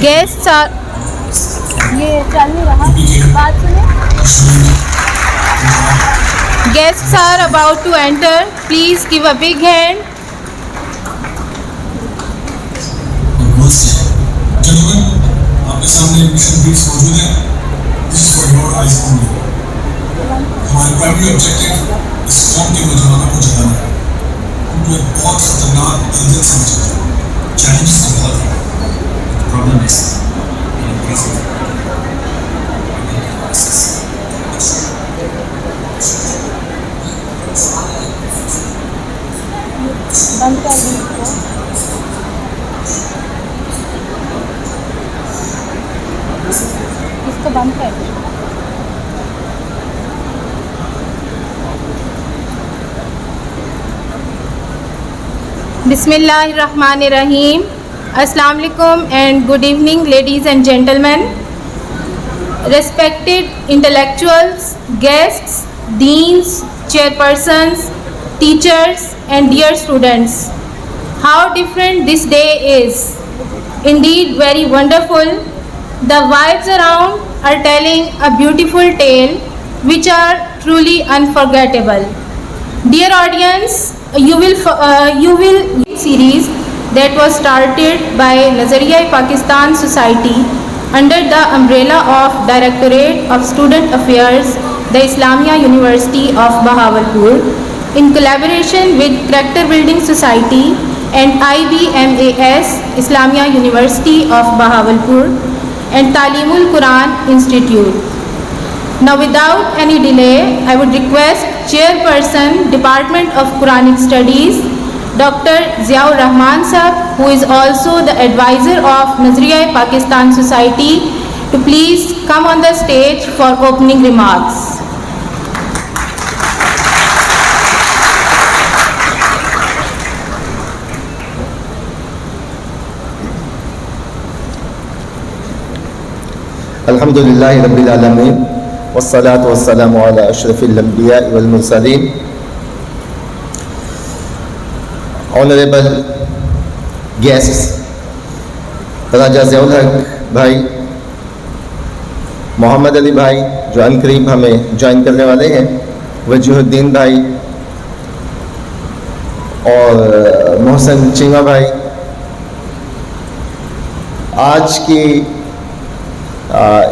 Guests are یہ چالو رہا بات سنیں. Guests are about to enter. Please give a big hand. Gentlemen, آپ کے سامنے مشن بریفز موجود ہیں. This is for your eyes only. ہمارا پرائمری آبجیکٹو اس قوم کے نوجوانوں کو جگانا ہے. ان کو ایک بہت خطرناک دلدل سمجھتے ہیں. چیلنجز تو بہت ہیں. پرابلم اس بند کر دیں اس کو. اس کو بند کر دیں. بسم اللہ الرحمن الرحیم. السلام علیکم and good evening ladies and gentlemen. Respected intellectuals, guests, deans, chairpersons, teachers and dear students, how different this day is. Indeed, very wonderful. The vibes around are telling a beautiful tale which are truly unforgettable. Dear audience, you will series that was started by Nazariya-e-Pakistan Society under the umbrella of Directorate of Student Affairs, the Islamia University of Bahawalpur, in collaboration with Character Building Society and IBMAS, Islamia University of Bahawalpur, and Talimul Quran Institute. Now, without any delay, I would request Chairperson, Department of Quranic Studies, Dr. Ziaur Rahman Sahab, who is also the advisor of Nazariya-e-Pakistan Society, to please come on the stage for opening remarks. الحمدللہ رب العالمین والصلاة والسلام علی اشرف الانبیاء والمرسلین. Honourable guest, راجہ ضیاء الحق بھائی، محمد علی بھائی جو عنقریب ہمیں جوائن کرنے والے ہیں، وجیہ الدین بھائی اور محسن چنگا بھائی، آج کی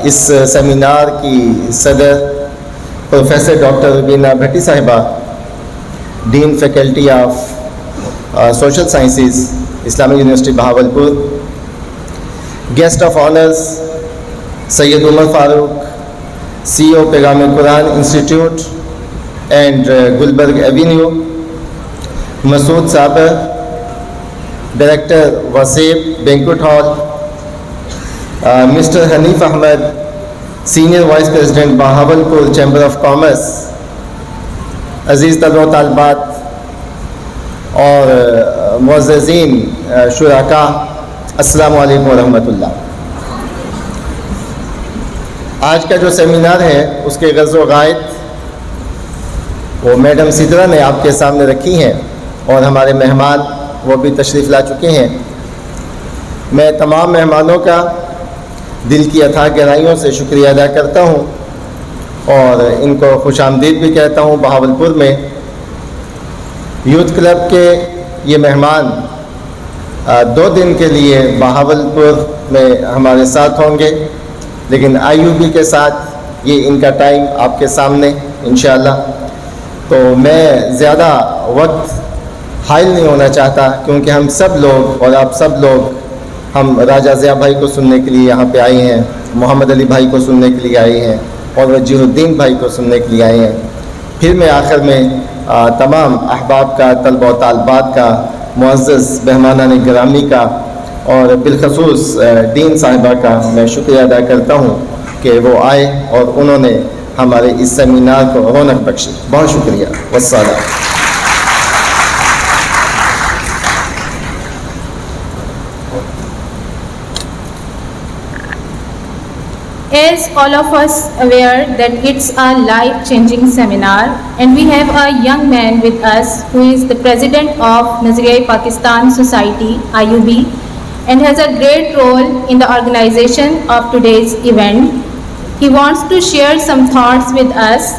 اس سیمینار کی صدر پروفیسر ڈاکٹر ربینہ بھٹی صاحبہ، dean faculty of social sciences, Islamia university Bahawalpur, guest of honours Syed Umar Farooq, C O Paigham Quran institute and Gulberg avenue, Masood Sabir, director Wasaib banquet hall, mister Hanif Ahmad, senior vice president Bahawalpur chamber of commerce, عزیز طلبہ و طالبات اور معززین شرکاء، السلام علیکم ورحمۃ اللہ. آج کا جو سیمینار ہے اس کے غرض و غائد وہ میڈم سدرا نے آپ کے سامنے رکھی ہیں اور ہمارے مہمان وہ بھی تشریف لا چکے ہیں. میں تمام مہمانوں کا دل کی اتھاہ گہرائیوں سے شکریہ ادا کرتا ہوں اور ان کو خوش آمدید بھی کہتا ہوں. بہاولپور میں یوتھ کلب کے یہ مہمان 2 دن کے لیے بہاولپور میں ہمارے ساتھ ہوں گے، لیکن آئی یو بی کے ساتھ یہ ان کا ٹائم آپ کے سامنے انشاءاللہ. تو میں زیادہ وقت حائل نہیں ہونا چاہتا کیونکہ ہم سب لوگ اور آپ سب لوگ ہم راجہ ضیاء بھائی کو سننے کے لیے یہاں پہ آئے ہیں، محمد علی بھائی کو سننے کے لیے آئے ہیں اور وجیہ الدین بھائی کو سننے کے لیے آئے ہیں. پھر میں آخر میں تمام احباب کا، طلبہ و طالبات کا، معزز مہمانان گرامی کا اور بالخصوص دین صاحبہ کا میں شکریہ ادا کرتا ہوں کہ وہ آئے اور انہوں نے ہمارے اس سیمینار کو رونق بخشی. بہت شکریہ. والسلام. As all of us aware that it's a life-changing seminar, and we have a young man with us who is the president of Nazariya-e-Pakistan Society, IUB, and has a great role in the organization of today's event. He wants to share some thoughts with us.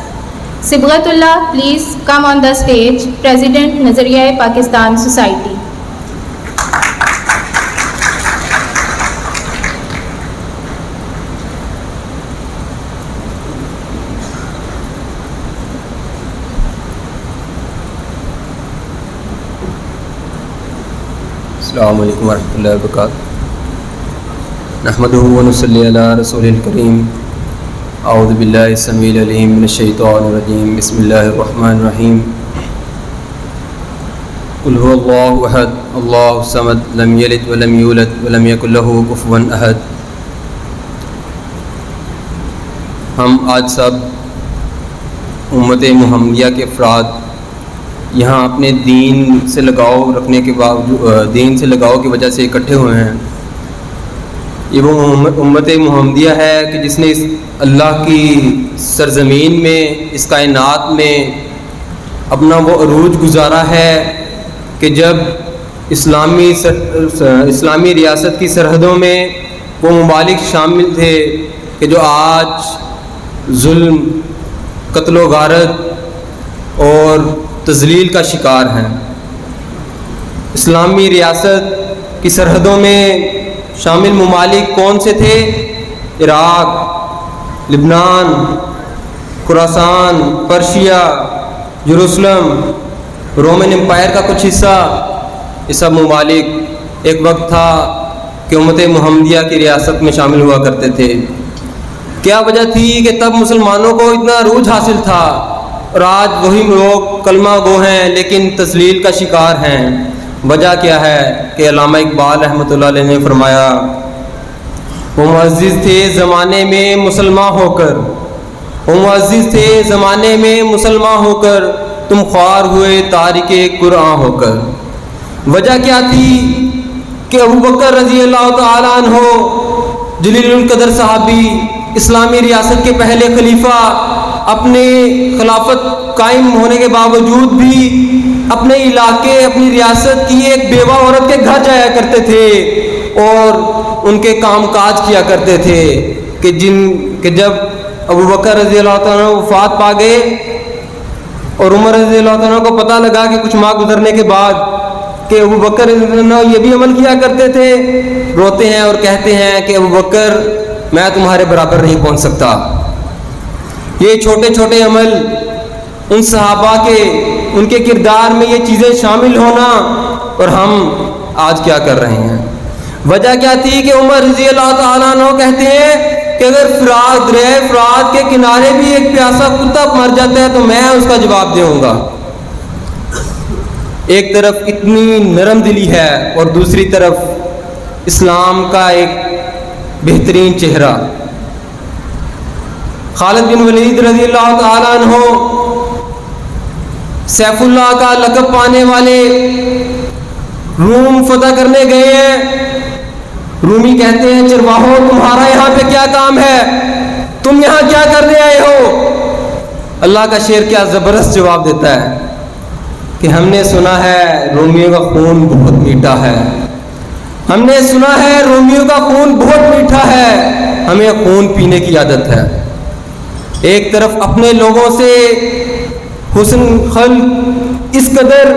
Sibghatullah, please come on the stage, President Nazariya-e-Pakistan Society. السلام علیکم ورحمۃ اللہ وبرکاتہ. نحمدہ ونصلی علی رسول الکریم. اعوذ باللہ السمیع العلیم من الشیطان الرجیم. بسم اللہ الرحمن الرحیم. قل هو اللہ احد اللہ الصمد لم یلد ولم یولد ولم یکن لہ کفوا احد. ہم آج سب امت محمدیہ کے افراد یہاں اپنے دین سے لگاؤ رکھنے کے باوجود دین سے لگاؤ کی وجہ سے اکٹھے ہوئے ہیں. یہ وہ امت محمدیہ ہے کہ جس نے اس اللہ کی سرزمین میں اس کائنات میں اپنا وہ عروج گزارا ہے کہ جب اسلامی ریاست کی سرحدوں میں وہ ممالک شامل تھے کہ جو آج ظلم، قتل و غارت اور تذلیل کا شکار ہیں. اسلامی ریاست کی سرحدوں میں شامل ممالک کون سے تھے؟ عراق، لبنان، خراسان، پرشیا، یروشلم، رومن امپائر کا کچھ حصہ. یہ سب ممالک ایک وقت تھا کہ امت محمدیہ کی ریاست میں شامل ہوا کرتے تھے. کیا وجہ تھی کہ تب مسلمانوں کو اتنا عروج حاصل تھا اور آج وہی لوگ کلمہ گو ہیں لیکن تذلیل کا شکار ہیں؟ وجہ کیا ہے کہ علامہ اقبال رحمۃ اللہ علیہ نے فرمایا، وہ معزز تھے زمانے میں مسلمان ہو کر، وہ معزز تھے زمانے میں مسلمان ہو کر، تم خوار ہوئے تارک قرآن ہو کر. وجہ کیا تھی کہ ابوبکر رضی اللہ تعالیٰ عنہ جلیل القدر صحابی، اسلامی ریاست کے پہلے خلیفہ، اپنے خلافت قائم ہونے کے باوجود بھی اپنے علاقے، اپنی ریاست کی ایک بیوہ عورت کے گھر جایا کرتے تھے اور ان کے کام کاج کیا کرتے تھے کہ جب ابوبکر رضی اللہ تعالیٰ وفات پا گئے اور عمر رضی اللہ تعالیٰ کو پتہ لگا کہ کچھ ماہ گزرنے کے بعد کہ ابوبکر رضی اللہ یہ بھی عمل کیا کرتے تھے، روتے ہیں اور کہتے ہیں کہ ابوبکر میں تمہارے برابر نہیں پہنچ سکتا. یہ چھوٹے چھوٹے عمل ان صحابہ کے، ان کے کردار میں یہ چیزیں شامل ہونا، اور ہم آج کیا کر رہے ہیں؟ وجہ کیا تھی کہ عمر رضی اللہ تعالیٰ عنہ کہتے ہیں کہ اگر دریا فرات کے کنارے بھی ایک پیاسا کتا مر جاتا ہے تو میں اس کا جواب دوں گا. ایک طرف اتنی نرم دلی ہے اور دوسری طرف اسلام کا ایک بہترین چہرہ. خالد بن ولید رضی اللہ تعالیٰ عنہ سیف اللہ کا لقب پانے والے روم فتح کرنے گئے ہیں. رومی کہتے ہیں چرواہو تمہارا یہاں پہ کیا کام ہے؟ تم یہاں کیا کرنے آئے ہو؟ اللہ کا شیر کیا زبردست جواب دیتا ہے کہ ہم نے سنا ہے رومیوں کا خون بہت میٹھا ہے، ہم نے سنا ہے رومیوں کا خون بہت میٹھا ہے، ہمیں خون پینے کی عادت ہے. ایک طرف اپنے لوگوں سے حسن خلق اس قدر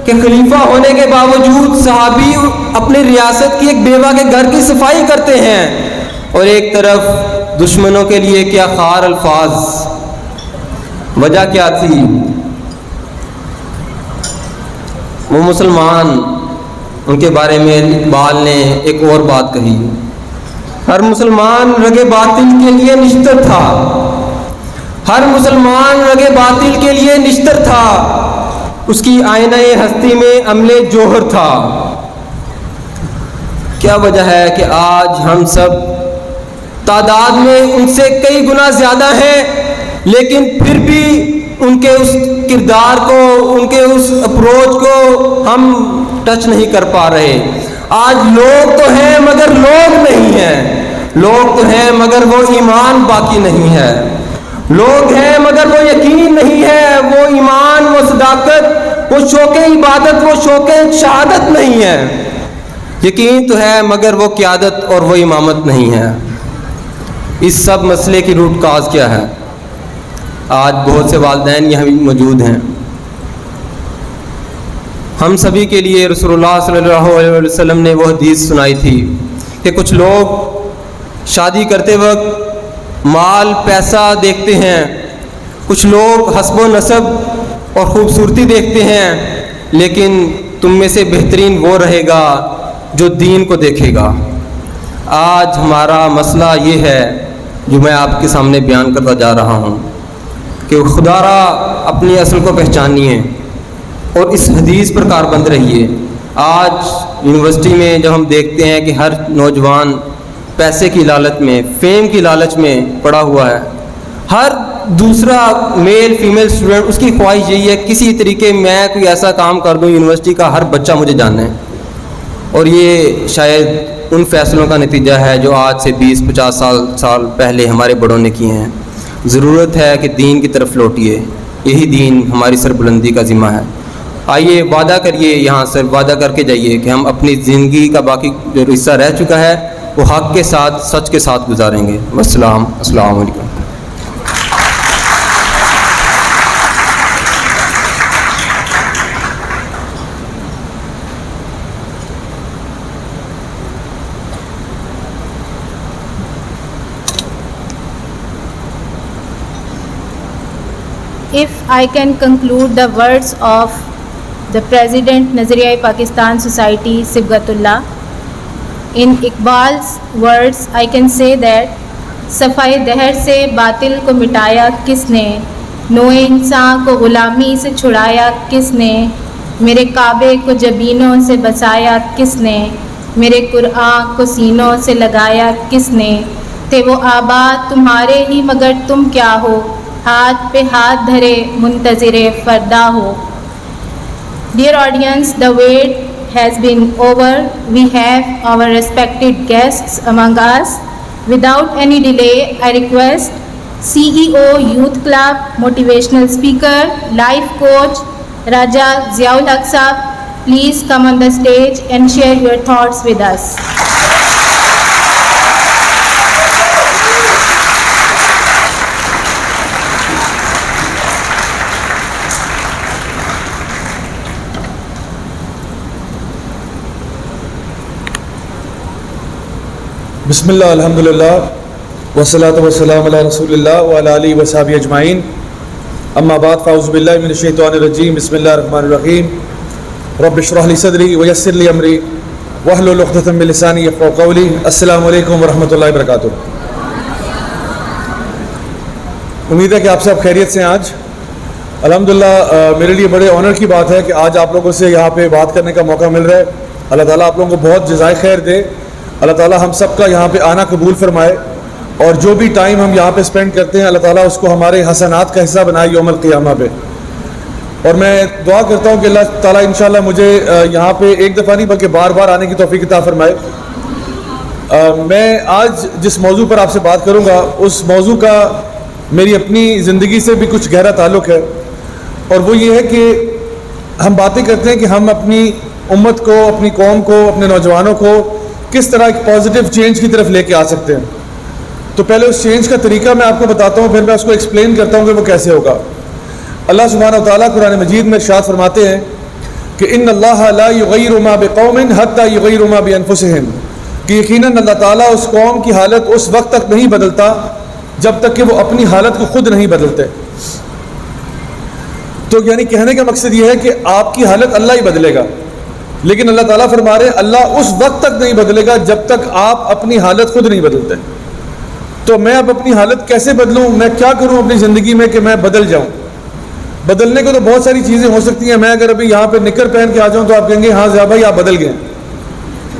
کہ خلیفہ ہونے کے باوجود صحابی اپنی ریاست کی ایک بیوہ کے گھر کی صفائی کرتے ہیں، اور ایک طرف دشمنوں کے لیے کیا خار الفاظ. وجہ کیا تھی؟ وہ مسلمان، ان کے بارے میں اقبال نے ایک اور بات کہی، ہر مسلمان رگ باطل کے لیے نشتر تھا، ہر مسلمان رگ باطل کے لیے نشتر تھا، اس کی آئینہ ہستی میں عملے جوہر تھا. کیا وجہ ہے کہ آج ہم سب تعداد میں ان سے کئی گنا زیادہ ہیں، لیکن پھر بھی ان کے اس کردار کو، ان کے اس اپروچ کو ہم ٹچ نہیں کر پا رہے. آج لوگ تو ہیں مگر لوگ نہیں ہیں، لوگ تو ہیں مگر وہ ایمان باقی نہیں ہے، لوگ ہیں مگر وہ یقین نہیں ہے، وہ ایمان، وہ صداقت، وہ شوق عبادت، وہ شوق شہادت نہیں ہے. یقین تو ہے مگر وہ قیادت اور وہ امامت نہیں ہے۔ اس سب مسئلے کی روٹ کاز کیا ہے؟ آج بہت سے والدین یہاں بھی موجود ہیں۔ ہم سبھی کے لیے رسول اللہ صلی اللہ علیہ وسلم نے وہ حدیث سنائی تھی کہ کچھ لوگ شادی کرتے وقت مال پیسہ دیکھتے ہیں، کچھ لوگ حسب و نسب اور خوبصورتی دیکھتے ہیں، لیکن تم میں سے بہترین وہ رہے گا جو دین کو دیکھے گا۔ آج ہمارا مسئلہ یہ ہے جو میں آپ کے سامنے بیان کرتا جا رہا ہوں کہ خدا را اپنی اصل کو پہچانیے اور اس حدیث پر کاربند رہیے۔ آج یونیورسٹی میں جب ہم دیکھتے ہیں کہ ہر نوجوان پیسے کی لالچ میں، فیم کی لالچ میں پڑا ہوا ہے، ہر دوسرا میل فیمیل اسٹوڈنٹ اس کی خواہش یہی ہے کسی طریقے میں کوئی ایسا کام کر دوں یونیورسٹی کا ہر بچہ مجھے جانے، اور یہ شاید ان فیصلوں کا نتیجہ ہے جو آج سے 20-50 سال پہلے ہمارے بڑوں نے کیے ہیں۔ ضرورت ہے کہ دین کی طرف لوٹیے، یہی دین ہماری سربلندی کا ذمہ ہے۔ آئیے وعدہ کریے، یہاں سے وعدہ کر کے جائیے کہ ہم اپنی زندگی کا باقی جو حصہ رہ چکا ہے وہ حق کے ساتھ سچ کے ساتھ گزاریں گے۔ السلام علیکم۔ If I can conclude the words of the President Nazariya Pakistan Society Sibghatullah, in Iqbal's words I can say that صفائے دہر سے باطل کو مٹایا کس نے، نوع انسان کو غلامی سے چھڑایا کس نے، میرے کعبے کو جبینوں سے بسایا کس نے، میرے قرآن کو سینوں سے لگایا کس نے، تھے وہ آباد تمہارے ہی مگر تم کیا ہو، ہاتھ پہ ہاتھ دھرے منتظر فردا ہو۔ Dear audience, the wait has been over. We have our respected guests among us. Without any delay, I request CEO Youth Club, motivational speaker, life coach Raja Ziaul Haq Sahab, please come on the stage and share your thoughts with us. بسم اللہ الحمدللہ والصلاۃ والسلام علی رسول اللہ وعلی آلہ وصحبہ اجمعین، اما بعد فاعوذ باللہ من الشیطان الرجیم، بسم اللہ الرحمن الرحیم، رب اشرح لی صدری ویسر لی امری واحلل عقدۃ من لسانی یفقہوا قولی۔ السلام علیکم ورحمۃ اللہ وبرکاتہ۔ امید ہے کہ آپ سب خیریت سے ہیں۔ آج الحمدللہ میرے لیے بڑے آنر کی بات ہے کہ آج آپ لوگوں سے یہاں پہ بات کرنے کا موقع مل رہا ہے۔ اللہ تعالیٰ آپ لوگوں کو بہت جزائے خیر دے، اللہ تعالیٰ ہم سب کا یہاں پہ آنا قبول فرمائے، اور جو بھی ٹائم ہم یہاں پہ سپینڈ کرتے ہیں اللہ تعالیٰ اس کو ہمارے حسنات کا حصہ بنائے یوم القیامہ پہ۔ اور میں دعا کرتا ہوں کہ اللہ تعالیٰ انشاءاللہ مجھے یہاں پہ ایک دفعہ نہیں بلکہ بار بار آنے کی توفیق عطا فرمائے۔ میں آج جس موضوع پر آپ سے بات کروں گا اس موضوع کا میری اپنی زندگی سے بھی کچھ گہرا تعلق ہے، اور وہ یہ ہے کہ ہم باتیں کرتے ہیں کہ ہم اپنی امت کو، اپنی قوم کو، اپنے نوجوانوں کو کس طرح ایک پازیٹیو چینج کی طرف لے کے آ سکتے ہیں۔ تو پہلے اس چینج کا طریقہ میں آپ کو بتاتا ہوں، پھر میں اس کو ایکسپلین کرتا ہوں کہ وہ کیسے ہوگا۔ اللہ سبحانہ و تعالیٰ قرآن مجید میں ارشاد فرماتے ہیں کہ ان اللہ لا یغیر ما بقوم حتی یغیروا ما بانفسہم، کہ یقیناً اللہ تعالیٰ اس قوم کی حالت اس وقت تک نہیں بدلتا جب تک کہ وہ اپنی حالت کو خود نہیں بدلتے۔ تو یعنی کہنے کا مقصد یہ ہے کہ آپ کی حالت اللہ ہی بدلے گا، لیکن اللہ تعالیٰ فرما رہے ہیں اللہ اس وقت تک نہیں بدلے گا جب تک آپ اپنی حالت خود نہیں بدلتے۔ تو میں اب اپنی حالت کیسے بدلوں، میں کیا کروں اپنی زندگی میں کہ میں بدل جاؤں؟ بدلنے کو تو بہت ساری چیزیں ہو سکتی ہیں۔ میں اگر ابھی یہاں پہ نکر پہن کے آ جاؤں تو آپ کہیں گے ہاں ضیاء بھائی آپ بدل گئے۔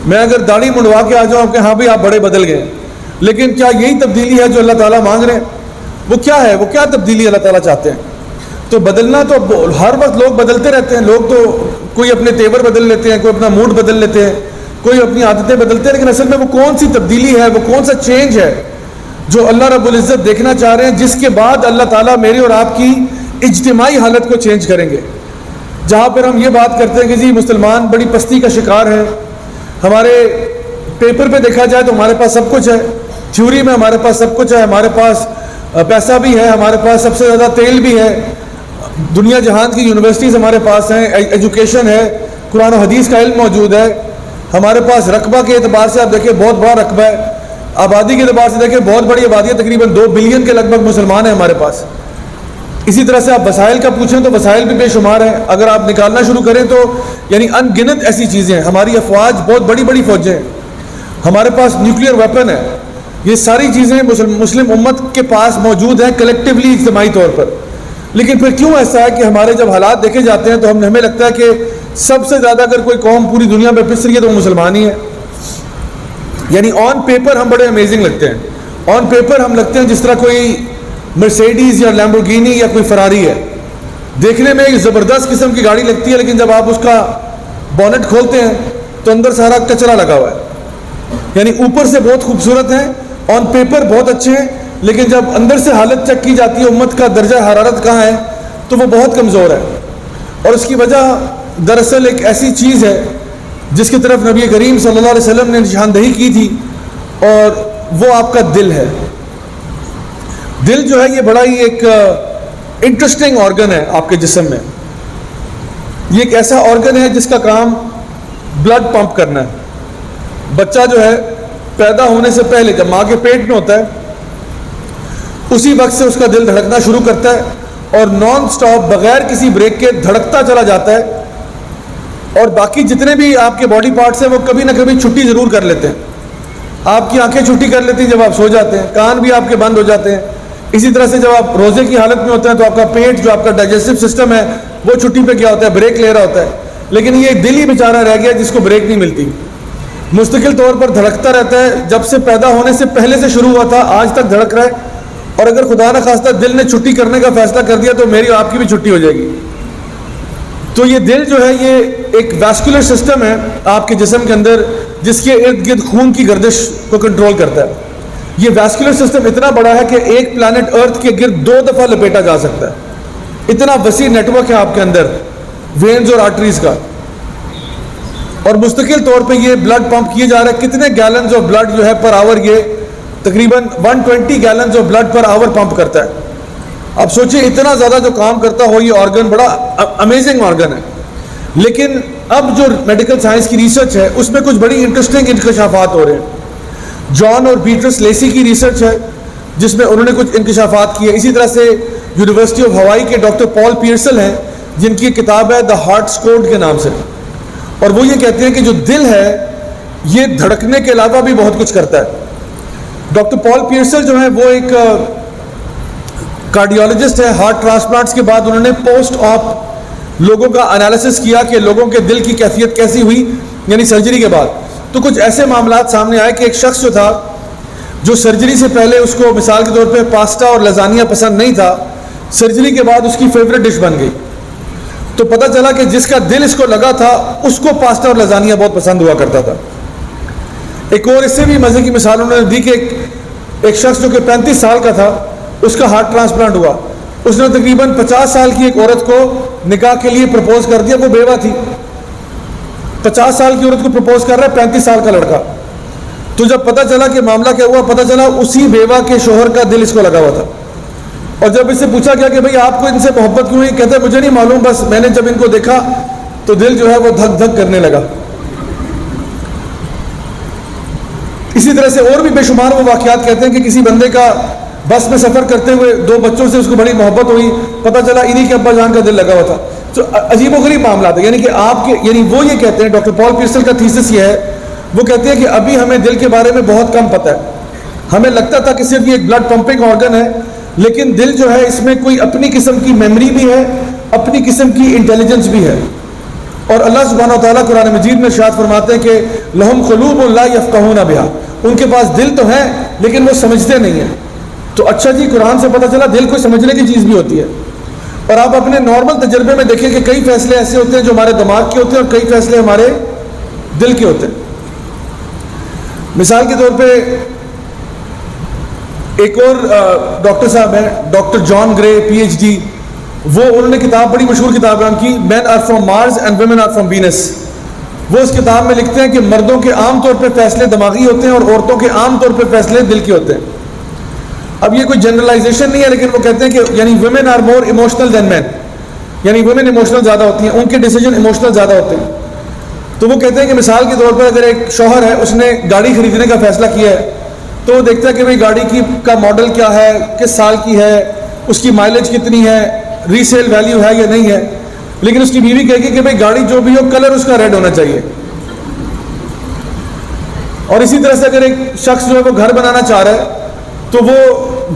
میں اگر داڑھی منڈوا کے آ جاؤں آپ کہیں ہاں بھائی آپ بڑے بدل گئے۔ لیکن کیا یہی تبدیلی ہے جو اللہ تعالیٰ مانگ رہے ہیں؟ وہ کیا ہے، وہ کیا تبدیلی اللہ تعالیٰ چاہتے ہیں؟ تو بدلنا تو ہر وقت لوگ بدلتے رہتے ہیں، لوگ تو کوئی اپنے تیور بدل لیتے ہیں، کوئی اپنا موڈ بدل لیتے ہیں، کوئی اپنی عادتیں بدلتے ہیں، لیکن اصل میں وہ کون سی تبدیلی ہے، وہ کون سا چینج ہے جو اللہ رب العزت دیکھنا چاہ رہے ہیں، جس کے بعد اللہ تعالیٰ میری اور آپ کی اجتماعی حالت کو چینج کریں گے۔ جہاں پر ہم یہ بات کرتے ہیں کہ جی مسلمان بڑی پستی کا شکار ہے، ہمارے پیپر پہ دیکھا جائے تو ہمارے پاس سب کچھ ہے, تھیوری میں ہمارے پاس سب کچھ ہے, ہمارے پاس پیسہ بھی ہے, ہمارے پاس سب سے زیادہ تیل بھی ہے, دنیا جہان کی یونیورسٹیز ہمارے پاس ہیں, ایجوکیشن ہے, قرآن و حدیث کا علم موجود ہے, ہمارے پاس رقبہ کے اعتبار سے آپ دیکھیں بہت بڑا رقبہ ہے, آبادی کے اعتبار سے دیکھیں بہت بڑی آبادی ہے, تقریباً 2 بلین کے لگ بھگ مسلمان ہیں ہمارے پاس. اسی طرح سے آپ وسائل کا پوچھیں تو وسائل بھی بے شمار ہیں, اگر آپ نکالنا شروع کریں تو یعنی ان گنت ایسی چیزیں ہیں. ہماری افواج بہت بڑی بڑی فوجیں ہیں, ہمارے پاس نیوکلیئر ویپن ہے, یہ ساری چیزیں مسلم امت کے پاس موجود ہیں کلیکٹیولی, اجتماعی طور پر. لیکن پھر کیوں ایسا ہے کہ ہمارے جب حالات دیکھے جاتے ہیں تو ہمیں لگتا ہے کہ سب سے زیادہ اگر کوئی قوم پوری دنیا میں پس رہی ہے تو وہ مسلمان ہی ہے. یعنی آن پیپر ہم بڑے امیزنگ لگتے ہیں, آن پیپر ہم لگتے ہیں جس طرح کوئی مرسیڈیز یا لیمبورگینی یا کوئی فراری ہے, دیکھنے میں ایک زبردست قسم کی گاڑی لگتی ہے, لیکن جب آپ اس کا بونٹ کھولتے ہیں تو اندر سارا کچرا لگا ہوا ہے. یعنی اوپر سے بہت خوبصورت ہیں, آن پیپر بہت اچھے ہیں, لیکن جب اندر سے حالت چیک کی جاتی ہے امت کا درجہ حرارت کہاں ہے تو وہ بہت کمزور ہے. اور اس کی وجہ دراصل ایک ایسی چیز ہے جس کی طرف نبی کریم صلی اللہ علیہ وسلم نے نشاندہی کی تھی, اور وہ آپ کا دل ہے. دل جو ہے یہ بڑا ہی ایک انٹرسٹنگ آرگن ہے آپ کے جسم میں. یہ ایک ایسا آرگن ہے جس کا کام بلڈ پمپ کرنا ہے. بچہ جو ہے پیدا ہونے سے پہلے جب ماں کے پیٹ میں ہوتا ہے اسی وقت سے اس کا دل دھڑکنا شروع کرتا ہے, اور نان سٹاپ بغیر کسی بریک کے دھڑکتا چلا جاتا ہے. اور باقی جتنے بھی آپ کے باڈی پارٹس ہیں وہ کبھی نہ کبھی چھٹی ضرور کر لیتے ہیں. آپ کی آنکھیں چھٹی کر لیتی ہیں جب آپ سو جاتے ہیں, کان بھی آپ کے بند ہو جاتے ہیں. اسی طرح سے جب آپ روزے کی حالت میں ہوتے ہیں تو آپ کا پیٹ جو آپ کا ڈائجسٹو سسٹم ہے وہ چھٹی پہ کیا ہوتا ہے, بریک لے رہا ہوتا ہے. لیکن یہ دل ہی بیچارہ رہ گیا جس کو بریک نہیں ملتی, مستقل طور پر دھڑکتا رہتا ہے. جب سے پیدا ہونے سے پہلے سے شروع ہوا تھا آج تک دھڑک رہا ہے, اور اگر خدا نہ خواستہ دل نے چھٹی کرنے کا فیصلہ کر دیا تو میری آپ کی بھی چھٹی ہو جائے گی. تو یہ دل جو ہے یہ ایک ویسکولر سسٹم ہے آپ کے جسم کے اندر جس کے ارد گرد خون کی گردش کو کنٹرول کرتا ہے. یہ ویسکولر سسٹم اتنا بڑا ہے کہ ایک پلانٹ ارتھ کے گرد 2 دفعہ لپیٹا جا سکتا ہے. اتنا وسیع نیٹ ورک ہے آپ کے اندر وینز اور آرٹریز کا, اور مستقل طور پہ یہ بلڈ پمپ کیے جا رہا ہے. کتنے گیلنز آف بلڈ جو ہے پر آور, یہ تقریباً 120 gallons of blood per hour pump کرتا ہے. اب سوچیں اتنا زیادہ جو کام کرتا ہو یہ آرگن بڑا امیزنگ آرگن ہے. لیکن اب جو میڈیکل سائنس کی ریسرچ ہے اس میں کچھ بڑی انٹرسٹنگ انکشافات ہو رہے ہیں. جان اور پیٹرس لیسی کی ریسرچ ہے جس میں انہوں نے کچھ انکشافات کیے. اسی طرح سے یونیورسٹی آف ہوائی کے ڈاکٹر پال پیئرسل ہیں جن کی کتاب ہے دا ہارٹس کوڈ کے نام سے, اور وہ یہ کہتے ہیں کہ جو دل ہے یہ دھڑکنے کے علاوہ بھی بہت کچھ کرتا ہے. ڈاکٹر پال پیئرسل جو ہیں وہ ایک کارڈیولوجسٹ ہے. ہارٹ ٹرانسپلانٹس کے بعد انہوں نے پوسٹ آپ لوگوں کا انالیسس کیا کہ لوگوں کے دل کی کیفیت کیسی ہوئی, یعنی سرجری کے بعد. تو کچھ ایسے معاملات سامنے آئے کہ ایک شخص جو تھا جو سرجری سے پہلے اس کو مثال کے طور پہ پاستا اور لزانیہ پسند نہیں تھا, سرجری کے بعد اس کی فیوریٹ ڈش بن گئی. تو پتہ چلا کہ جس کا دل اس کو لگا تھا اس کو پاستا اور لزانیہ بہت پسند ہوا کرتا تھا. ایک اور اس سے بھی مزے کی مثال انہوں نے دی کہ ایک شخص جو کہ 35 سال کا تھا اس کا ہارٹ ٹرانسپلانٹ ہوا. اس نے تقریباً 50 سال کی ایک عورت کو نکاح کے لیے پرپوز کر دیا, وہ بیوہ تھی. 50 سال کی عورت کو پرپوز کر رہا ہے 35 سال کا لڑکا. تو جب پتہ چلا کہ معاملہ کیا ہوا, پتہ چلا اسی بیوہ کے شوہر کا دل اس کو لگا ہوا تھا. اور جب اس سے پوچھا گیا کہ بھئی آپ کو ان سے محبت کیوں ہوئی, کہتے ہیں مجھے نہیں معلوم, بس میں نے جب ان کو دیکھا تو دل جو ہے وہ دھک دھک کرنے لگا. اسی طرح سے اور بھی بے شمار وہ واقعات کہتے ہیں کہ کسی بندے کا بس میں سفر کرتے ہوئے 2 بچوں سے اس کو بڑی محبت ہوئی, پتہ چلا انہی کے ابا جان کا دل لگا ہوا تھا. تو عجیب و غریب معاملات ہیں. یعنی کہ آپ کے یعنی وہ یہ کہتے ہیں, ڈاکٹر پال پیئرسل کا تھیسس یہ ہے, وہ کہتے ہیں کہ ابھی ہمیں دل کے بارے میں بہت کم پتہ ہے. ہمیں لگتا تھا کہ صرف یہ ایک بلڈ پمپنگ آرگن ہے, لیکن دل جو ہے اس میں کوئی اپنی قسم کی میموری بھی ہے, اپنی قسم کی انٹیلیجنس بھی ہے. اور اللہ سبحانہ و تعالیٰ قرآن مجید میں ارشاد فرماتے ہیں کہ لہم قلوب لا یفقہون بہا, ان کے پاس دل تو ہے لیکن وہ سمجھتے نہیں ہیں. تو اچھا جی, قرآن سے پتہ چلا دل کو سمجھنے کی چیز بھی ہوتی ہے. اور آپ اپنے نارمل تجربے میں دیکھیں کہ کئی فیصلے ایسے ہوتے ہیں جو ہمارے دماغ کے ہوتے ہیں اور کئی فیصلے ہمارے دل کے ہوتے ہیں. مثال کے طور پہ ایک اور ڈاکٹر صاحب ہیں, ڈاکٹر جان گرے PhD, وہ انہوں نے کتاب, بڑی مشہور کتاب ہے ان کی, men are from Mars and women are from Venus. وہ اس کتاب میں لکھتے ہیں کہ مردوں کے عام طور پہ فیصلے دماغی ہوتے ہیں اور عورتوں کے عام طور پہ فیصلے دل کے ہوتے ہیں. اب یہ کوئی جنرلائزیشن نہیں ہے، لیکن وہ کہتے ہیں کہ یعنی ویمن آر مور ایموشنل دین مین، یعنی ویمن ایموشنل زیادہ ہوتی ہیں، ان کے ڈیسیجن ایموشنل زیادہ ہوتے ہیں. تو وہ کہتے ہیں کہ مثال کے طور پر اگر ایک شوہر ہے، اس نے گاڑی خریدنے کا فیصلہ کیا ہے، تو وہ دیکھتا ہے کہ بھئی گاڑی کا ماڈل کیا ہے، کس سال کی ہے، اس کی مائلیج کتنی ہے، ری سیل ویلیو ہے یا نہیں ہے. لیکن اس کی بیوی کہے گی کہ بھئی گاڑی جو بھی ہو کلر اس کا ریڈ ہونا چاہیے. اور اسی طرح سے اگر ایک شخص جو ہے وہ گھر بنانا چاہ رہا ہے تو وہ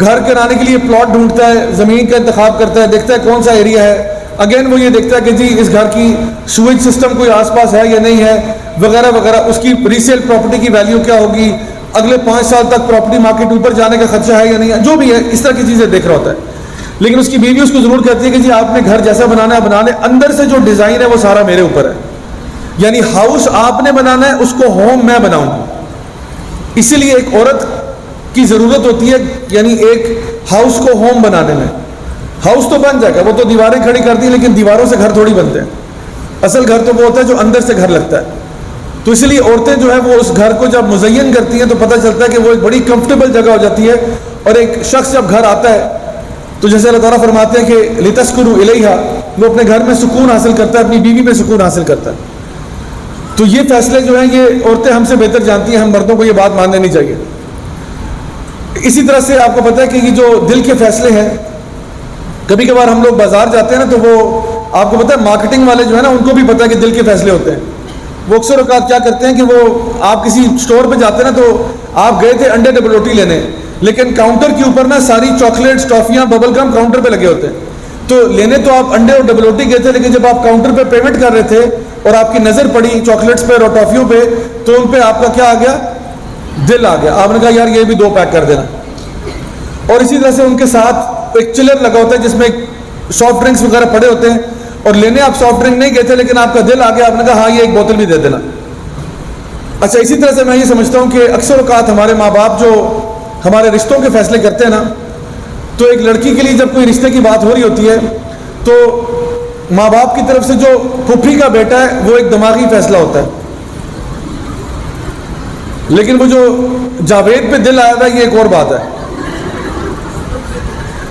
گھر کرانے کے لیے پلاٹ ڈھونڈتا ہے، زمین کا انتخاب کرتا ہے، دیکھتا ہے کون سا ایریا ہے. اگین وہ یہ دیکھتا ہے کہ جی اس گھر کی سویج سسٹم کوئی آس پاس ہے یا نہیں ہے وغیرہ وغیرہ، اس کی ریسیل پراپرٹی کی ویلیو کیا ہوگی، اگلے 5 سال تک پراپرٹی مارکیٹ اوپر جانے کا خدشہ ہے یا نہیں ہے، جو بھی ہے اس طرح کی چیزیں دیکھ رہا ہوتا ہے. لیکن اس کی بیوی اس کو ضرور کہتی ہے کہ جی آپ نے گھر جیسا بنانا ہے بنا لیں، اندر سے جو ڈیزائن ہے وہ سارا میرے اوپر ہے. یعنی ہاؤس آپ نے بنانا ہے، اس کو ہوم میں بناؤں گا. اسی لیے ایک عورت کی ضرورت ہوتی ہے یعنی ایک ہاؤس کو ہوم بنانے میں. ہاؤس تو بن جائے گا، وہ تو دیواریں کھڑی کرتی ہیں، لیکن دیواروں سے گھر تھوڑی بنتے ہیں. اصل گھر تو وہ ہوتا ہے جو اندر سے گھر لگتا ہے. تو اس لیے عورتیں جو ہے وہ اس گھر کو جب مزین کرتی ہیں تو پتہ چلتا ہے کہ وہ ایک بڑی کمفرٹیبل جگہ ہو جاتی ہے. اور ایک شخص جب گھر آتا ہے تو جیسے اللہ تعالیٰ فرماتے ہیں کہ لتسکنوا الیہا، وہ اپنے گھر میں سکون حاصل کرتا ہے، اپنی بیوی میں سکون حاصل کرتا ہے. تو یہ فیصلے جو ہیں یہ عورتیں ہم سے بہتر جانتی ہیں، ہم مردوں کو یہ بات مان لینی چاہیے. اسی طرح سے آپ کو پتہ ہے کہ یہ جو دل کے فیصلے ہیں، کبھی کبھار ہم لوگ بازار جاتے ہیں نا تو وہ آپ کو پتہ ہے مارکیٹنگ والے جو ہے نا ان کو بھی پتہ ہے کہ دل کے فیصلے ہوتے ہیں. وہ اکثر اوقات کیا کرتے ہیں کہ وہ آپ کسی اسٹور پہ جاتے ہیں نا تو آپ گئے تھے انڈے ڈبل روٹی لینے، لیکن کاؤنٹر کے اوپر نا ساری چاکلیٹس ٹافیاں ببل گم کاؤنٹر پہ لگے ہوتے ہیں. تو لینے تو آپ انڈے اور ڈبل روٹی گئے تھے، لیکن جب آپ کاؤنٹر پہ پیمنٹ کر رہے تھے اور آپ کی نظر پڑی چاکلیٹس پہ اور ٹافیوں پہ تو ان پہ آپ کا کیا آ گیا، دل آ گیا. آپ نے کہا یار یہ بھی 2 پیک کر دینا. اور اسی طرح سے ان کے ساتھ ایک چلر لگا ہوتا ہے جس میں سافٹ ڈرنکس وغیرہ پڑے ہوتے ہیں، اور لینے آپ سافٹ ڈرنک نہیں گئے تھے لیکن آپ کا دل آ گیا، آپ نے کہا ہاں یہ ایک بوتل بھی دے دینا. اچھا اسی طرح سے میں یہ سمجھتا ہوں کہ اکثر اوقات ہمارے ماں باپ جو ہمارے رشتوں کے فیصلے کرتے ہیں نا، تو ایک لڑکی کے لیے جب کوئی رشتے کی بات ہو رہی ہوتی ہے تو ماں باپ کی طرف سے جو پھوپھی کا بیٹا ہے وہ ایک دماغی فیصلہ ہوتا ہے، لیکن وہ جو جاوید پہ دل آیا ہوا ہے یہ ایک اور بات ہے.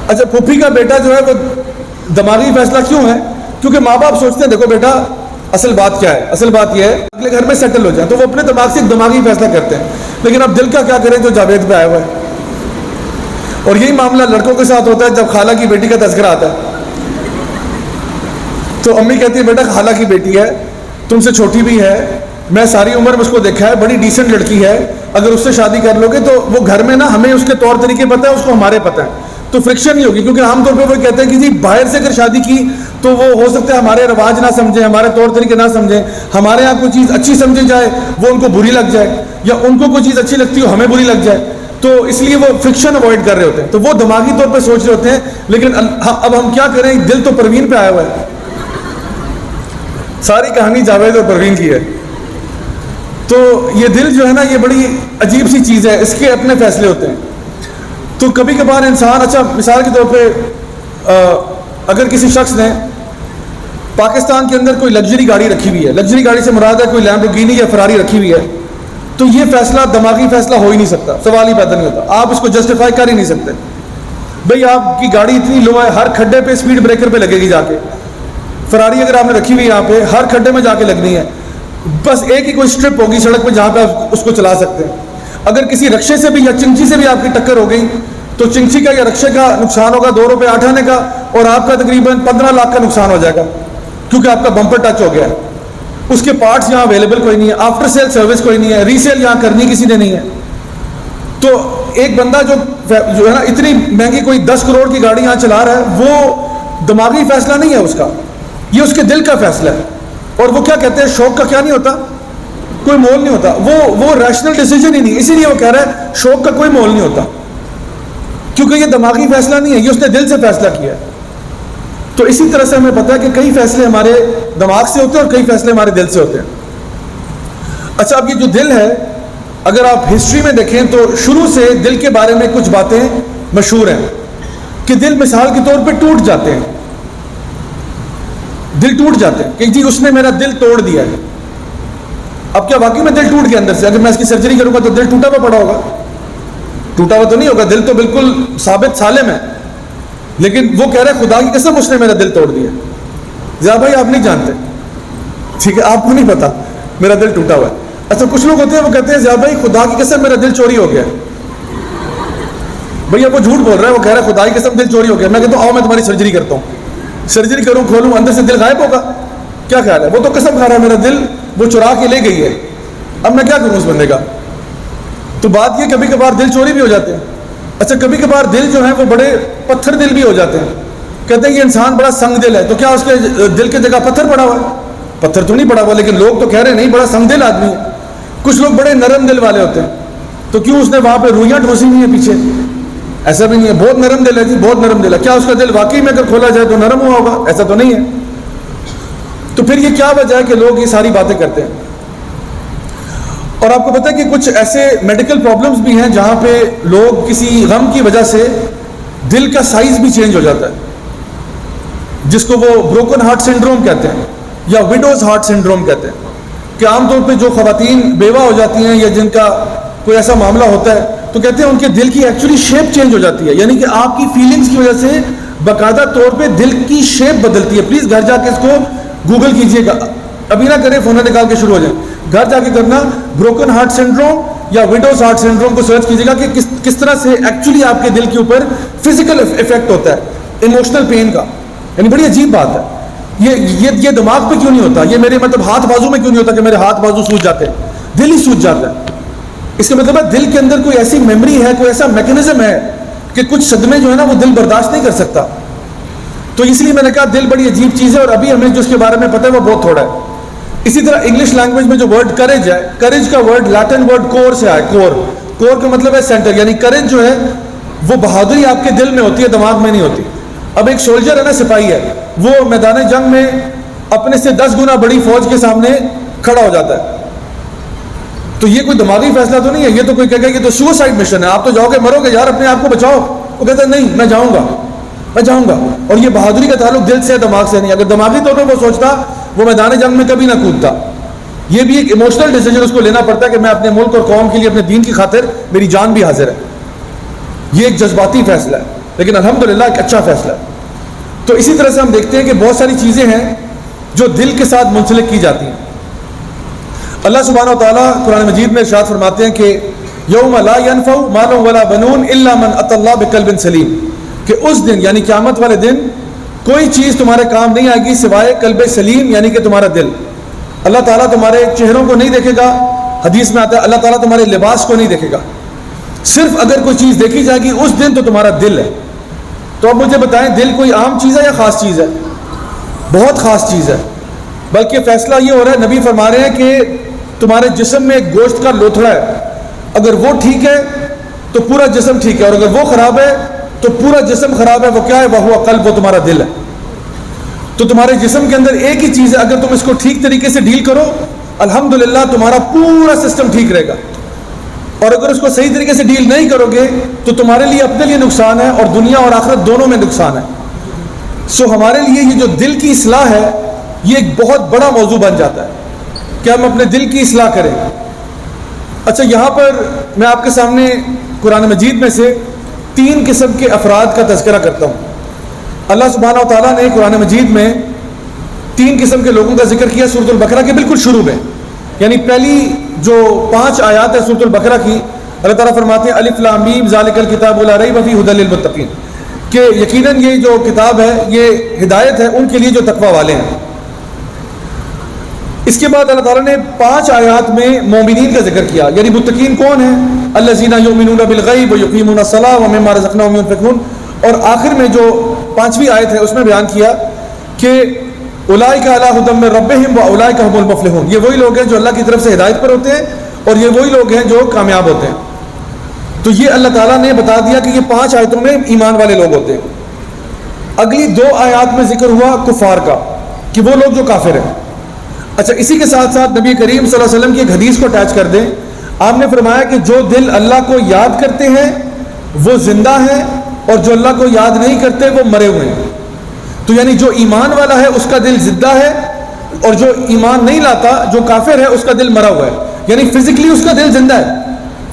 اچھا پھوپھی کا بیٹا جو ہے وہ دماغی فیصلہ کیوں ہے؟ کیونکہ ماں باپ سوچتے ہیں دیکھو بیٹا اصل بات کیا ہے، اصل بات یہ ہے اگلے گھر میں سیٹل ہو جائیں، تو وہ اپنے دماغ سے ایک دماغی فیصلہ کرتے ہیں. لیکن اب دل کا کیا کریں جو جاوید پہ آیا ہوا ہے. اور یہی معاملہ لڑکوں کے ساتھ ہوتا ہے. جب خالہ کی بیٹی کا تذکرہ آتا ہے تو امی کہتی ہے بیٹا خالہ کی بیٹی ہے، تم سے چھوٹی بھی ہے، میں ساری عمر میں اس کو دیکھا ہے، بڑی ڈیسنٹ لڑکی ہے، اگر اس سے شادی کر لو گے تو وہ گھر میں نا ہمیں اس کے طور طریقے پتہ ہے، اس کو ہمارے پتہ ہے، تو فرکشن نہیں ہوگی. کیونکہ عام طور پہ وہ کہتے ہیں کہ جی باہر سے اگر شادی کی تو وہ ہو سکتا ہے ہمارے رواج نہ سمجھیں، ہمارے طور طریقے نہ سمجھیں، ہمارے یہاں کوئی چیز اچھی سمجھی جائے وہ ان کو بری لگ جائے، یا ان کو کوئی چیز اچھی لگتی ہو ہمیں بری لگ جائے. تو اس لیے وہ فرکشن اوائڈ کر رہے ہوتے ہیں. تو وہ دماغی طور پہ سوچ رہے ہوتے ہیں. لیکن اب ہم کیا کریں، دل تو پروین پہ آیا ہوا ہے. ساری کہانی جاوید اور پروین کی ہے. تو یہ دل جو ہے نا یہ بڑی عجیب سی چیز ہے، اس کے اپنے فیصلے ہوتے ہیں. تو کبھی کبھار انسان، اچھا مثال کے طور پہ اگر کسی شخص نے پاکستان کے اندر کوئی لگژری گاڑی رکھی ہوئی ہے، لگژری گاڑی سے مراد ہے کوئی لیمبورگینی یا فراری رکھی ہوئی ہے، تو یہ فیصلہ دماغی فیصلہ ہو ہی نہیں سکتا، سوال ہی پیدا نہیں ہوتا، آپ اس کو جسٹیفائی کر ہی نہیں سکتے. بھئی آپ کی گاڑی اتنی لو ہے، ہر کھڈے پہ اسپیڈ بریکر پہ لگے گی جا کے. فراری اگر آپ نے رکھی ہوئی یہاں پہ ہر کھڈے میں جا کے لگنی ہے، بس ایک ہی کوئی اسٹرپ ہوگی سڑک پہ جہاں پہ آپ اس کو چلا سکتے ہیں. اگر کسی رکشے سے بھی یا چنچی سے بھی آپ کی ٹکر ہو گئی تو چنچی کا یا رکشے کا نقصان ہوگا 2 روپے 8 آنے کا، اور آپ کا تقریباً 15 لاکھ کا نقصان ہو جائے گا، کیونکہ آپ کا بمپر ٹچ ہو گیا ہے. اس کے پارٹس یہاں اویلیبل کوئی نہیں ہے، آفٹر سیل سروس کوئی نہیں ہے، ری سیل یہاں کرنی کسی نے نہیں ہے. تو ایک بندہ جو ہے نا اتنی مہنگی کوئی 10 کروڑ کی گاڑی یہاں چلا رہا ہے، وہ دماغی فیصلہ نہیں ہے اس کا، یہ اس کے دل کا فیصلہ ہے. اور وہ کیا کہتے ہیں، شوق کا کیا نہیں ہوتا، کوئی مول نہیں ہوتا، وہ ریشنل ڈیسیجن ہی نہیں. اسی لیے وہ کہہ رہا ہے شوق کا کوئی مول نہیں ہوتا، کیونکہ یہ دماغی فیصلہ نہیں ہے، یہ اس نے دل سے فیصلہ کیا ہے. تو اسی طرح سے ہمیں پتہ ہے کہ کئی فیصلے ہمارے دماغ سے ہوتے ہیں اور کئی فیصلے ہمارے دل سے ہوتے ہیں. اچھا اب یہ جو دل ہے، اگر آپ ہسٹری میں دیکھیں تو شروع سے دل کے بارے میں کچھ باتیں مشہور ہیں کہ دل مثال کے طور پہ ٹوٹ جاتے ہیں، دل ٹوٹ جاتے ہیں کہ جی اس نے میرا دل توڑ دیا ہے. اب کیا واقعی میں دل ٹوٹ گیا اندر سے؟ اگر میں اس کی سرجری کروں گا تو دل ٹوٹا ہوا پڑا ہوگا؟ ٹوٹا ہوا تو نہیں ہوگا، دل تو بالکل ثابت سالم ہے. لیکن وہ کہہ رہا ہے خدا کی قسم اس نے میرا دل توڑ دیا. ضیاء بھائی آپ نہیں جانتے، ٹھیک ہے، آپ کو نہیں پتا میرا دل ٹوٹا ہوا ہے. اچھا کچھ لوگ ہوتے ہیں وہ کہتے ہیں ضیاء بھائی خدا کی قسم میرا دل چوری ہو گیا. بھیا وہ جھوٹ بول رہا ہے، وہ کہہ رہا ہے خدا کی قسم دل چوری ہو گیا. میں کہتا ہوں آؤ میں تمہاری سرجری کرتا ہوں. سرجری کروں کھولوں اندر سے دل غائب ہوگا؟ کیا خیال ہے؟ وہ تو قسم کھا رہا ہے میرا دل وہ چرا کے لے گئی ہے، اب میں کیا کروں اس بندے کا؟ تو بات یہ کبھی کبھار دل چوری بھی ہو جاتے ہیں. اچھا کبھی کبھار دل جو ہیں وہ بڑے پتھر دل بھی ہو جاتے ہیں. کہتے ہیں یہ انسان بڑا سنگ دل ہے، تو کیا اس کے دل کی جگہ پتھر پڑا ہوا ہے؟ پتھر تو نہیں پڑا ہوا، لیکن لوگ تو کہہ رہے ہیں نہیں بڑا سنگ دل آدمی ہے. کچھ لوگ بڑے نرم دل والے ہوتے ہیں، تو کیوں اس نے وہاں پہ روئیاں ٹھوسی ہوئی ہیں پیچھے؟ ایسا بھی نہیں ہے، بہت نرم دل ہے جی، بہت نرم دل ہے. کیا اس کا دل واقعی میں اگر کھولا جائے تو نرم ہوا ہوگا؟ ایسا تو نہیں ہے. تو پھر یہ کیا وجہ ہے کہ لوگ یہ ساری باتیں کرتے ہیں؟ اور آپ کو پتہ ہے کہ کچھ ایسے میڈیکل پرابلمز بھی ہیں جہاں پہ لوگ کسی غم کی وجہ سے دل کا سائز بھی چینج ہو جاتا ہے، جس کو وہ بروکن ہارٹ سنڈروم کہتے ہیں یا وڈوز ہارٹ سنڈروم کہتے ہیں. کہ عام طور پہ جو خواتین بیوہ ہو جاتی ہیں یا جن کا کوئی ایسا معاملہ ہوتا ہے تو کہتے ہیں ان کے دل کی ایکچولی شیپ چینج ہو جاتی ہے. یعنی کہ آپ کی فیلنگز کی وجہ سے باقاعدہ طور پہ دل کی شیپ بدلتی ہے. پلیز گھر جا کے اس کو گوگل کیجئے گا، ابھی نہ کریں، فون نکال کے شروع ہو جائیں. گھر جا کے کرنا بروکن ہارٹ سنڈروم یا وڈوز ہارٹ سنڈروم کو سرچ کیجیے گا کہ کس طرح سے ایکچولی آپ کے دل کے اوپر فزیکل افیکٹ ہوتا ہے ایموشنل پین کا. یعنی بڑی عجیب بات ہے. یہ دماغ پہ کیوں نہیں ہوتا؟ یہ میرے مطلب ہاتھ بازو میں کیوں نہیں ہوتا کہ میرے ہاتھ بازو سوج جاتے ہیں؟ دل ہی سوج جاتا ہے. اس کا مطلب ہے دل کے اندر کوئی ایسی میموری ہے، کوئی ایسا میکینزم ہے کہ کچھ صدمے جو ہے نا وہ دل برداشت نہیں کر سکتا. تو اس لیے میں نے کہا دل بڑی عجیب چیز ہے، اور ابھی ہمیں جو اس کے بارے میں پتہ ہے وہ بہت تھوڑا ہے. اسی طرح انگلش لینگویج میں جو ورڈ کریج ہے، کریج کا ورڈ لیٹن ورڈ کور سے آیا. کور کا مطلب ہے سینٹر. یعنی کریج جو ہے وہ بہادری آپ کے دل میں ہوتی ہے، دماغ میں نہیں ہوتی. اب ایک سولجر ہے نا، سپاہی ہے، وہ میدان جنگ میں اپنے سے 10 گنا بڑی فوج کے سامنے کھڑا ہو جاتا ہے. تو یہ کوئی دماغی فیصلہ تو نہیں ہے. یہ تو کوئی کہے گا یہ تو سوسائڈ مشن ہے، آپ تو جاؤ گے، مرو گے یار، اپنے آپ کو بچاؤ. وہ کہتا ہے نہیں میں جاؤں گا، میں جاؤں گا. اور یہ بہادری کا تعلق دل سے، دماغ سے نہیں. اگر دماغی طور پہ وہ سوچتا وہ میدان جنگ میں کبھی نہ کودتا. یہ بھی ایک ایموشنل ڈیسیجن اس کو لینا پڑتا ہے کہ میں اپنے ملک اور قوم کے لیے، اپنے دین کی خاطر میری جان بھی حاضر ہے. یہ ایک جذباتی فیصلہ ہے، لیکن الحمدللہ ایک اچھا فیصلہ ہے. تو اسی طرح سے ہم دیکھتے ہیں کہ بہت ساری چیزیں ہیں جو دل کے ساتھ منسلک کی جاتی ہیں. اللہ سبحانہ و تعالیٰ قرآن مجید میں ارشاد فرماتے ہیں کہ یوم لا ينفع مال ولا بنون الا من اتى الله بقلب سلیم، کہ اس دن یعنی قیامت والے دن کوئی چیز تمہارے کام نہیں آئے گی سوائے قلب سلیم، یعنی کہ تمہارا دل. اللہ تعالیٰ تمہارے چہروں کو نہیں دیکھے گا. حدیث میں آتا ہے اللہ تعالیٰ تمہارے لباس کو نہیں دیکھے گا. صرف اگر کوئی چیز دیکھی جائے گی اس دن تو تمہارا دل ہے. تو اب مجھے بتائیں دل کوئی عام چیز ہے یا خاص چیز ہے؟ بہت خاص چیز ہے. بلکہ فیصلہ یہ ہو رہا ہے، نبی فرما رہے ہیں کہ تمہارے جسم میں ایک گوشت کا لوتھڑا ہے، اگر وہ ٹھیک ہے تو پورا جسم ٹھیک ہے، اور اگر وہ خراب ہے تو پورا جسم خراب ہے. وہ کیا ہے؟ وہ قلب، وہ تمہارا دل ہے. تو تمہارے جسم کے اندر ایک ہی چیز ہے، اگر تم اس کو ٹھیک طریقے سے ڈیل کرو الحمدللہ تمہارا پورا سسٹم ٹھیک رہے گا. اور اگر اس کو صحیح طریقے سے ڈیل نہیں کرو گے تو تمہارے لیے اپنے لیے نقصان ہے، اور دنیا اور آخرت دونوں میں نقصان ہے. سو ہمارے لیے یہ جو دل کی اصلاح ہے یہ ایک بہت بڑا موضوع بن جاتا ہے کہ ہم اپنے دل کی اصلاح کریں. اچھا یہاں پر میں آپ کے سامنے قرآن مجید میں سے 3 قسم کے افراد کا تذکرہ کرتا ہوں. اللہ سبحانہ و تعالیٰ نے قرآن مجید میں 3 قسم کے لوگوں کا ذکر کیا سورۃ البقرہ کے بالکل شروع میں. یعنی پہلی جو 5 آیات ہے سورۃ البقرہ کی، اللہ تعالیٰ فرماتے ہیں الف لام میم ذالک الکتاب لا ریب فیہ ھدی للمتقین، کہ یقیناً یہ جو کتاب ہے یہ ہدایت ہے ان کے لیے جو تقوی والے ہیں. اس کے بعد اللہ تعالیٰ نے 5 آیات میں مومنین کا ذکر کیا. یعنی متقین کون ہیں؟ الذین یؤمنون بالغیب ویقیمون الصلاۃ ومما رزقناہم ینفقون. اور آخر میں جو 5ویں آیت ہے اس میں بیان کیا کہ اولئک علی ھدی من ربہم واولئک ھم المفلحون، یہ وہی لوگ ہیں جو اللہ کی طرف سے ہدایت پر ہوتے ہیں اور یہ وہی لوگ ہیں جو کامیاب ہوتے ہیں. تو یہ اللہ تعالیٰ نے بتا دیا کہ یہ 5 آیتوں میں ایمان والے لوگ ہوتے ہیں. اگلی 2 آیات میں ذکر ہوا کفار کا کہ وہ لوگ جو کافر ہیں. اچھا اسی کے ساتھ ساتھ نبی کریم صلی اللہ علیہ وسلم کی ایک حدیث کو اٹیچ کر دیں. آپ نے فرمایا کہ جو دل اللہ کو یاد کرتے ہیں وہ زندہ ہیں، اور جو اللہ کو یاد نہیں کرتے وہ مرے ہوئے ہیں. تو یعنی جو ایمان والا ہے اس کا دل زندہ ہے، اور جو ایمان نہیں لاتا، جو کافر ہے، اس کا دل مرا ہوا ہے، یعنی فزیکلی اس کا دل زندہ ہے،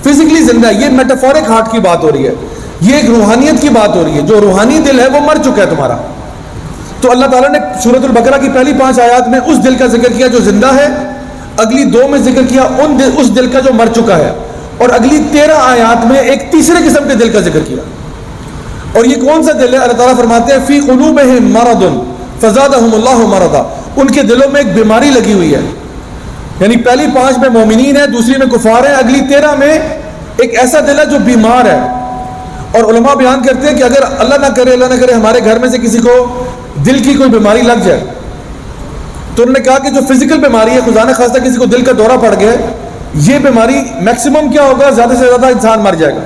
فزیکلی زندہ ہے. یہ میٹافورک ہارٹ کی بات ہو رہی ہے، یہ ایک روحانیت کی بات ہو رہی ہے. جو روحانی دل ہے وہ مر چکا ہے تمہارا. تو اللہ تعالیٰ نے سورۃ البقرہ کی پہلی 5 آیات میں اس دل کا ذکر کیا جو زندہ ہے، اگلی 2 میں ذکر کیا اس دل کا جو مر چکا ہے، اور اگلی 13 آیات میں ایک تیسرے قسم کے دل کا ذکر کیا. اور یہ کون سا دل ہے؟ اللہ تعالیٰ فرماتے ہیں فی قلوبہم مرض فزادہم اللہ مرضا. ان کے دلوں میں ایک بیماری لگی ہوئی ہے. یعنی پہلی 5 میں مومنین ہیں، دوسری میں کفار ہیں، اگلی 13 میں ایک ایسا دل ہے جو بیمار ہے. اور علماء بیان کرتے ہیں کہ اگر اللہ نہ کرے ہمارے گھر میں سے کسی کو دل کی کوئی بیماری لگ جائے، تو انہوں نے کہا کہ جو فزیکل بیماری ہے، خدا نہ خواستہ کسی کو دل کا دورہ پڑ گیا، یہ بیماری میکسیمم کیا ہوگا، زیادہ سے زیادہ انسان مر جائے گا.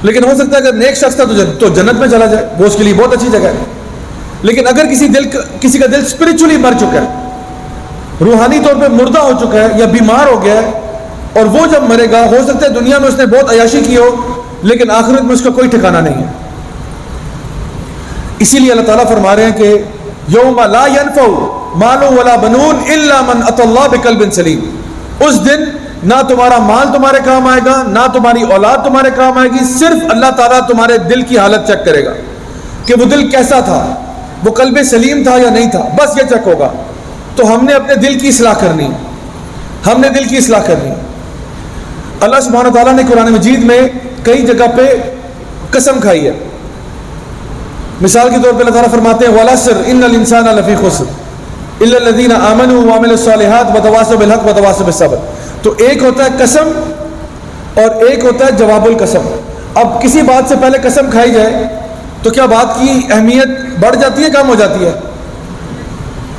لیکن ہو سکتا ہے اگر نیک شخص تھا تو جنت میں چلا جائے، وہ اس کے لیے بہت اچھی جگہ ہے. لیکن اگر کسی کا دل اسپرچولی مر چکا ہے، روحانی طور پہ مردہ ہو چکا ہے یا بیمار ہو گیا ہے، اور وہ جب مرے گا، ہو سکتا ہے دنیا میں اس نے بہت عیاشی کی ہو، لیکن آخرت میں اس کا کوئی ٹھکانہ نہیں ہے. اسی لیے اللہ تعالیٰ فرما رہے ہیں کہ یوم لا ینفع مال ولا بنون الا من اتى اللہ بقلب سلیم. اس دن نہ تمہارا مال تمہارے کام آئے گا، نہ تمہاری اولاد تمہارے کام آئے گی، صرف اللہ تعالیٰ تمہارے دل کی حالت چیک کرے گا کہ وہ دل کیسا تھا، وہ قلب سلیم تھا یا نہیں تھا، بس یہ چیک ہوگا. تو ہم نے اپنے دل کی اصلاح کرنی ہے، ہم نے دل کی اصلاح کرنی ہے. اللہ سبحانہ تعالیٰ نے قرآن مجید میں کئی جگہ پہ قسم کھائی ہے. مثال کے طور پہ اللہ تعالیٰ فرماتے ہیں وَالْعَصْرِ إِنَّ الْإِنسَانَ لَفِي خُسْرٍ إِلَّا الَّذِينَ آمَنُوا وَعَمِلُوا الصَّالِحَاتِ وَتَوَاصَوْا بِالْحَقِّ وَتَوَاصَوْا بِالصَّبْرِ. تو ایک ہوتا ہے قسم اور ایک ہوتا ہے جواب القسم. اب کسی بات سے پہلے قسم کھائی جائے تو کیا بات کی اہمیت بڑھ جاتی ہے، کم ہو جاتی ہے؟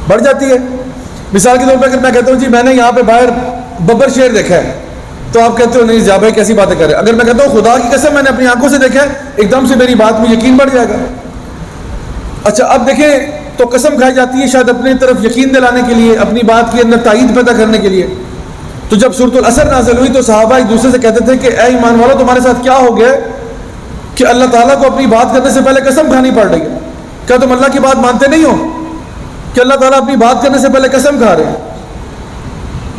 بڑھ جاتی ہے. مثال کے طور پہ اگر میں کہتا ہوں جی میں نے یہاں پہ باہر ببر شیر دیکھا ہے، تو آپ کہتے ہو نہیں زیا بھائی کیسی باتیں کر رہے ہیں. اگر میں کہتا ہوں خدا کی قسم میں نے اپنی آنکھوں سے دیکھا ہے، ایک دم سے میری بات میں یقین بڑھ جائے گا. اچھا اب دیکھیں تو قسم کھائی جاتی ہے شاید اپنی طرف یقین دلانے کے لیے، اپنی بات کے اندر تائید پیدا کرنے کے لیے. تو جب سورۃ العصر نازل ہوئی تو صحابہ ایک دوسرے سے کہتے تھے کہ اے ایمان والو تمہارے ساتھ کیا ہو گیا کہ اللہ تعالیٰ کو اپنی بات کرنے سے پہلے قسم کھانی پڑ رہی ہے؟ کیا تم اللہ کی بات مانتے نہیں ہو کہ اللہ تعالیٰ اپنی بات کرنے سے پہلے قسم کھا رہے ہیں؟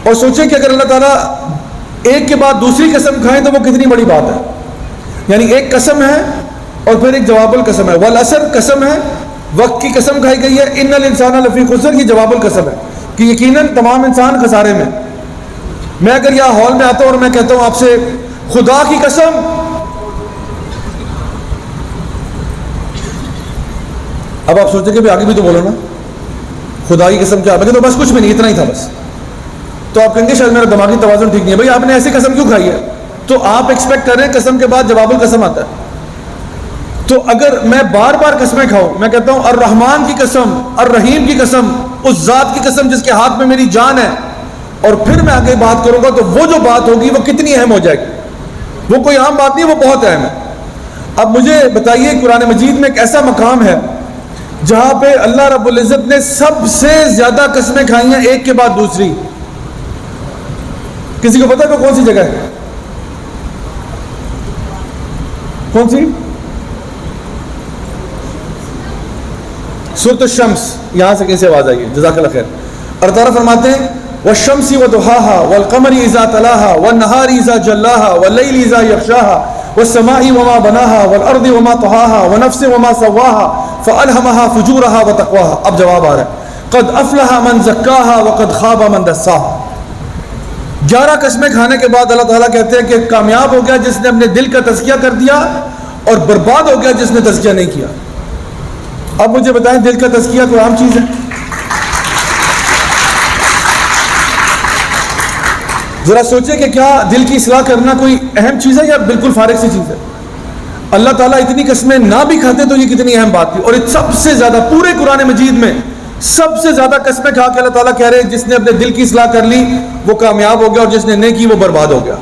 اور سوچیں کہ اگر اللہ تعالیٰ ایک کے بعد دوسری قسم کھائیں تو وہ کتنی بڑی بات ہے. یعنی ایک قسم ہے اور پھر ایک جواب القسم ہے. والعصر قسم ہے، وقت کی قسم کھائی گئی ہے. ان الانسان لفی خسر یہ جواب القسم ہے کہ یقیناً تمام انسان خسارے میں. میں اگر یہاں ہال میں آتا ہوں اور میں کہتا ہوں آپ سے خدا کی قسم، اب آپ سوچیں کہ بھی آگے بھی تو بولو نا، خدا کی قسم کیا؟ میں تو بس کچھ بھی نہیں، اتنا ہی تھا بس. تو آپ کہیں گے شاید میرا دماغی توازن ٹھیک نہیں ہے. بھائی آپ نے ایسی قسم کیوں کھائی ہے؟ تو آپ ایکسپیکٹ کر رہے ہیں قسم کے بعد جواب القسم آتا ہے. تو اگر میں بار بار قسمیں کھاؤں، میں کہتا ہوں الرحمن کی قسم، الرحیم کی قسم، اس ذات کی قسم جس کے ہاتھ میں میری جان ہے، اور پھر میں آگے بات کروں گا تو وہ جو بات ہوگی وہ کتنی اہم ہو جائے گی. وہ کوئی عام بات نہیں، وہ بہت اہم ہے. اب مجھے بتائیے قرآن مجید میں ایک ایسا مقام ہے جہاں پہ اللہ رب العزت نے سب سے زیادہ قسمیں کھائی ہیں ایک کے بعد دوسری. کسی کو پتا ہے وہ کون سی جگہ ہے؟ کون سی؟ سورۃ الشمس. یہاں سے کیسے آواز آئی ہے؟ جزاک اللہ خیر. اللہ تعالیٰ فرماتے ہیں والشمس وضحاها والقمر اذا تلاها والنهار اذا جلاها والليل اذا يغشاها والسماء وما بناها والارض وما طحاها ونفس وما سواها فالهمها فجورها وتقواها. اب جواب آ رہا ہے قد افلح من زکاها وقد خاب من دساها. 11 قسمیں کھانے کے بعد اللہ تعالیٰ کہتے ہیں کہ کامیاب ہو گیا جس نے اپنے دل کا تزکیہ کر دیا، اور برباد ہو گیا جس نے تزکیہ نہیں کیا. اب مجھے بتائیں دل کا تزکیہ کوئی عام چیز ہے؟ ذرا سوچیں کہ کیا دل کی اصلاح کرنا کوئی اہم چیز ہے یا بالکل فارغ سی چیز ہے؟ اللہ تعالیٰ اتنی قسمیں نہ بھی کھاتے تو یہ کتنی اہم بات تھی. اور سب سے زیادہ پورے قرآن مجید میں سب سے زیادہ قسمیں کھا کے اللہ تعالیٰ کہہ رہے ہیں جس نے اپنے دل کی اصلاح کر لی وہ کامیاب ہو گیا، اور جس نے نہیں کی وہ برباد ہو گیا.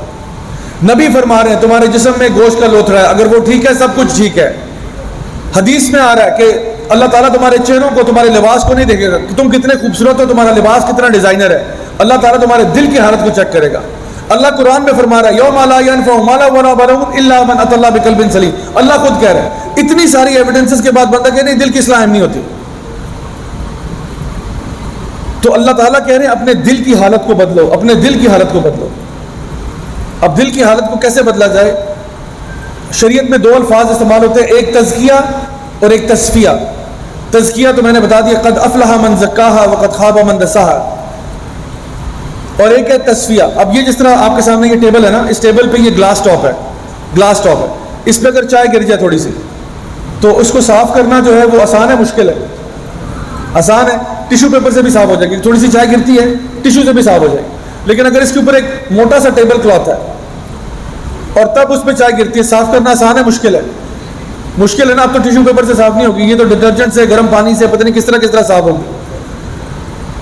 نبی فرما رہے ہیں تمہارے جسم میں گوشت کا لوتھڑا ہے، اگر وہ ٹھیک ہے سب کچھ ٹھیک ہے. حدیث میں آ رہا ہے کہ اللہ تعالیٰ تمہارے چہروں کو، تمہارے لباس کو نہیں دیکھے گا کہ تم کتنے خوبصورت ہو، تمہارا لباس کتنا ڈیزائنر ہے. اللہ تعالیٰ تمہارے دل کی حالت کو چیک کرے گا. اللہ قرآن میں فرما رہا ہے یوم لا ينفع مال ولا بنون الا من اتى الله بقلب سلیم. اللہ خود کہہ رہا ہے. اتنی ساری ایویڈنسز کے بعد بندہ کہ نہیں دل کی اصلاح نہیں ہوتی. تو اللہ تعالیٰ کہہ رہے ہیں اپنے دل کی حالت کو بدلو، اپنے دل کی حالت کو بدلو. اب دل کی حالت کو کیسے بدلا جائے؟ شریعت میں 2 الفاظ استعمال ہوتے ہیں، ایک تزکیہ اور ایک تصفیہ. تزکیہ تو میں نے بتا دیا، قد افلح من زکاہا وقد خاب من دساہا. اور ایک ہے تصفیہ. اب یہ جس طرح آپ کے سامنے یہ ٹیبل ہے نا، اس ٹیبل پہ یہ گلاس ٹاپ ہے، گلاس ٹاپ ہے. اس پہ اگر چائے گر جائے تھوڑی سی تو اس کو صاف کرنا جو ہے وہ آسان ہے مشکل ہے؟ آسان ہے، ٹیشو پیپر سے بھی صاف ہو جائے گی. تھوڑی سی چائے گرتی ہے ٹیشو سے بھی صاف ہو جائے گی. لیکن اگر اس کے اوپر ایک موٹا سا ٹیبل کلاتھ ہے اور تب اس پہ چائے گرتی ہے، صاف کرنا آسان ہے مشکل ہے؟ مشکل ہے نا. اب تو ٹیشو پیپر سے صاف نہیں ہوگی، یہ تو ڈٹرجنٹ سے، گرم پانی سے، پتہ نہیں کس طرح صاف ہوگی.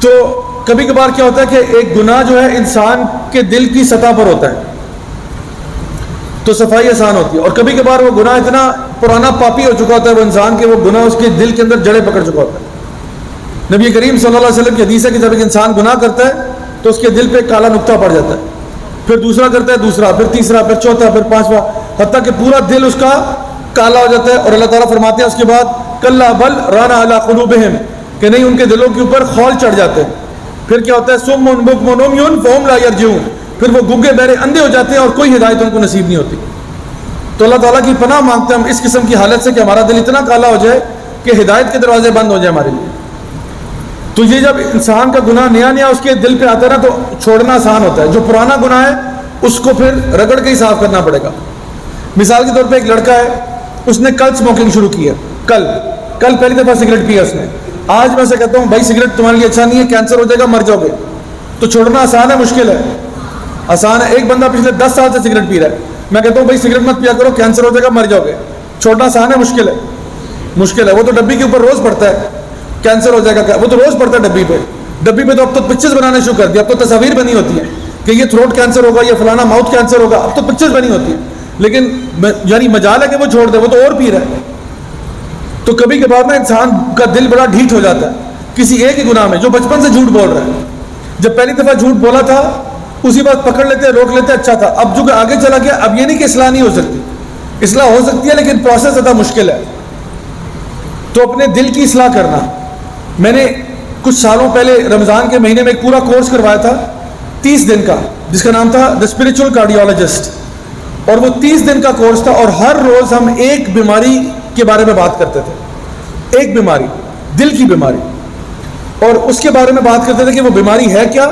تو کبھی کبھار کیا ہوتا ہے کہ ایک گناہ جو ہے انسان کے دل کی سطح پر ہوتا ہے تو صفائی آسان ہوتی ہے، اور کبھی کبھار وہ گناہ اتنا پرانا پاپی ہو چکا ہوتا ہے وہ انسان کے، وہ گناہ اس کے دل کے اندر جڑیں پکڑ چکا ہوتا ہے. نبی کریم صلی اللہ علیہ وسلم کی حدیث ہے کہ جب ایک انسان گناہ کرتا ہے تو اس کے دل پہ کالا نقطہ پڑ جاتا ہے، پھر دوسرا کرتا ہے، دوسرا، پھر تیسرا، پھر چوتھا، پھر پانچواں، حتیٰ کہ پورا دل اس کا کالا ہو جاتا ہے. اور اللہ تعالیٰ فرماتے ہیں اس کے بعد کلا بل رانا علی قلوبہم، کہ نہیں ان کے دلوں کے اوپر خول چڑھ جاتے ہیں. پھر کیا ہوتا ہے؟ سم بکم عمی فہم لا یرجعون، پھر وہ گنگے بہرے اندھے ہو جاتے ہیں اور کوئی ہدایت ان کو نصیب نہیں ہوتی. تو اللہ تعالیٰ کی پناہ مانگتے ہیں ہم اس قسم کی حالت سے کہ ہمارا دل اتنا کالا ہو جائے کہ ہدایت کے دروازے بند ہو جائے ہمارے لیے. تو یہ جب انسان کا گناہ نیا اس کے دل پہ آتا ہے نا تو چھوڑنا آسان ہوتا ہے. جو پرانا گناہ ہے اس کو پھر رگڑ کے ہی صاف کرنا پڑے گا. مثال کے طور پہ ایک لڑکا ہے، اس نے کل اسموکنگ شروع کی ہے، کل پہلی دفعہ سگریٹ پیا اس نے. آج میں سے کہتا ہوں بھائی سگریٹ تمہارے لیے اچھا نہیں ہے، کینسر ہو جائے گا، مر جاؤ گے. تو چھوڑنا آسان ہے مشکل ہے؟ آسان ہے. ایک بندہ پچھلے 10 سال سے سگریٹ پی رہا ہے، میں کہتا ہوں بھائی سگریٹ مت پیا کرو، کینسر ہو جائے گا، مر جاؤ گے. چھوڑنا آسان ہے مشکل ہے؟ مشکل ہے. وہ تو ڈبی کے اوپر روز پڑتا ہے کینسر ہو جائے گا، وہ تو روز پڑتا ہے ڈبی پہ تو اب تو پکچرز بنانے شروع کر دیا. اب تو تصاویر بنی ہوتی ہیں کہ یہ تھروٹ کینسر ہوگا، یہ فلانا ماؤتھ کینسر ہوگا، اب تو پکچرز بنی ہوتی ہیں. لیکن یعنی مجال ہے کہ وہ چھوڑ دے، وہ تو اور پی رہا ہے. تو کبھی کبھار نا انسان کا دل بڑا ڈھیٹ ہو جاتا ہے کسی ایک ہی گناہ میں، جو بچپن سے جھوٹ بول رہا ہے. جب پہلی دفعہ جھوٹ بولا تھا اسی بات پکڑ لیتے، روک لیتے، اچھا تھا. اب جو کہ آگے چلا گیا، اب یہ نہیں کہ اصلاح نہیں ہو سکتی، اصلاح ہو سکتی ہے لیکن پروسیس زیادہ مشکل ہے. تو اپنے دل کی اصلاح کرنا. میں نے کچھ سالوں پہلے رمضان کے مہینے میں ایک پورا کورس کروایا تھا 30 دن کا، جس کا نام تھا دا اسپرچل کارڈیولوجسٹ. اور وہ 30 دن کا کورس تھا اور ہر روز ہم ایک بیماری کے بارے میں بات کرتے تھے. ایک بیماری، دل کی بیماری، اور اس کے بارے میں بات کرتے تھے کہ وہ بیماری ہے کیا،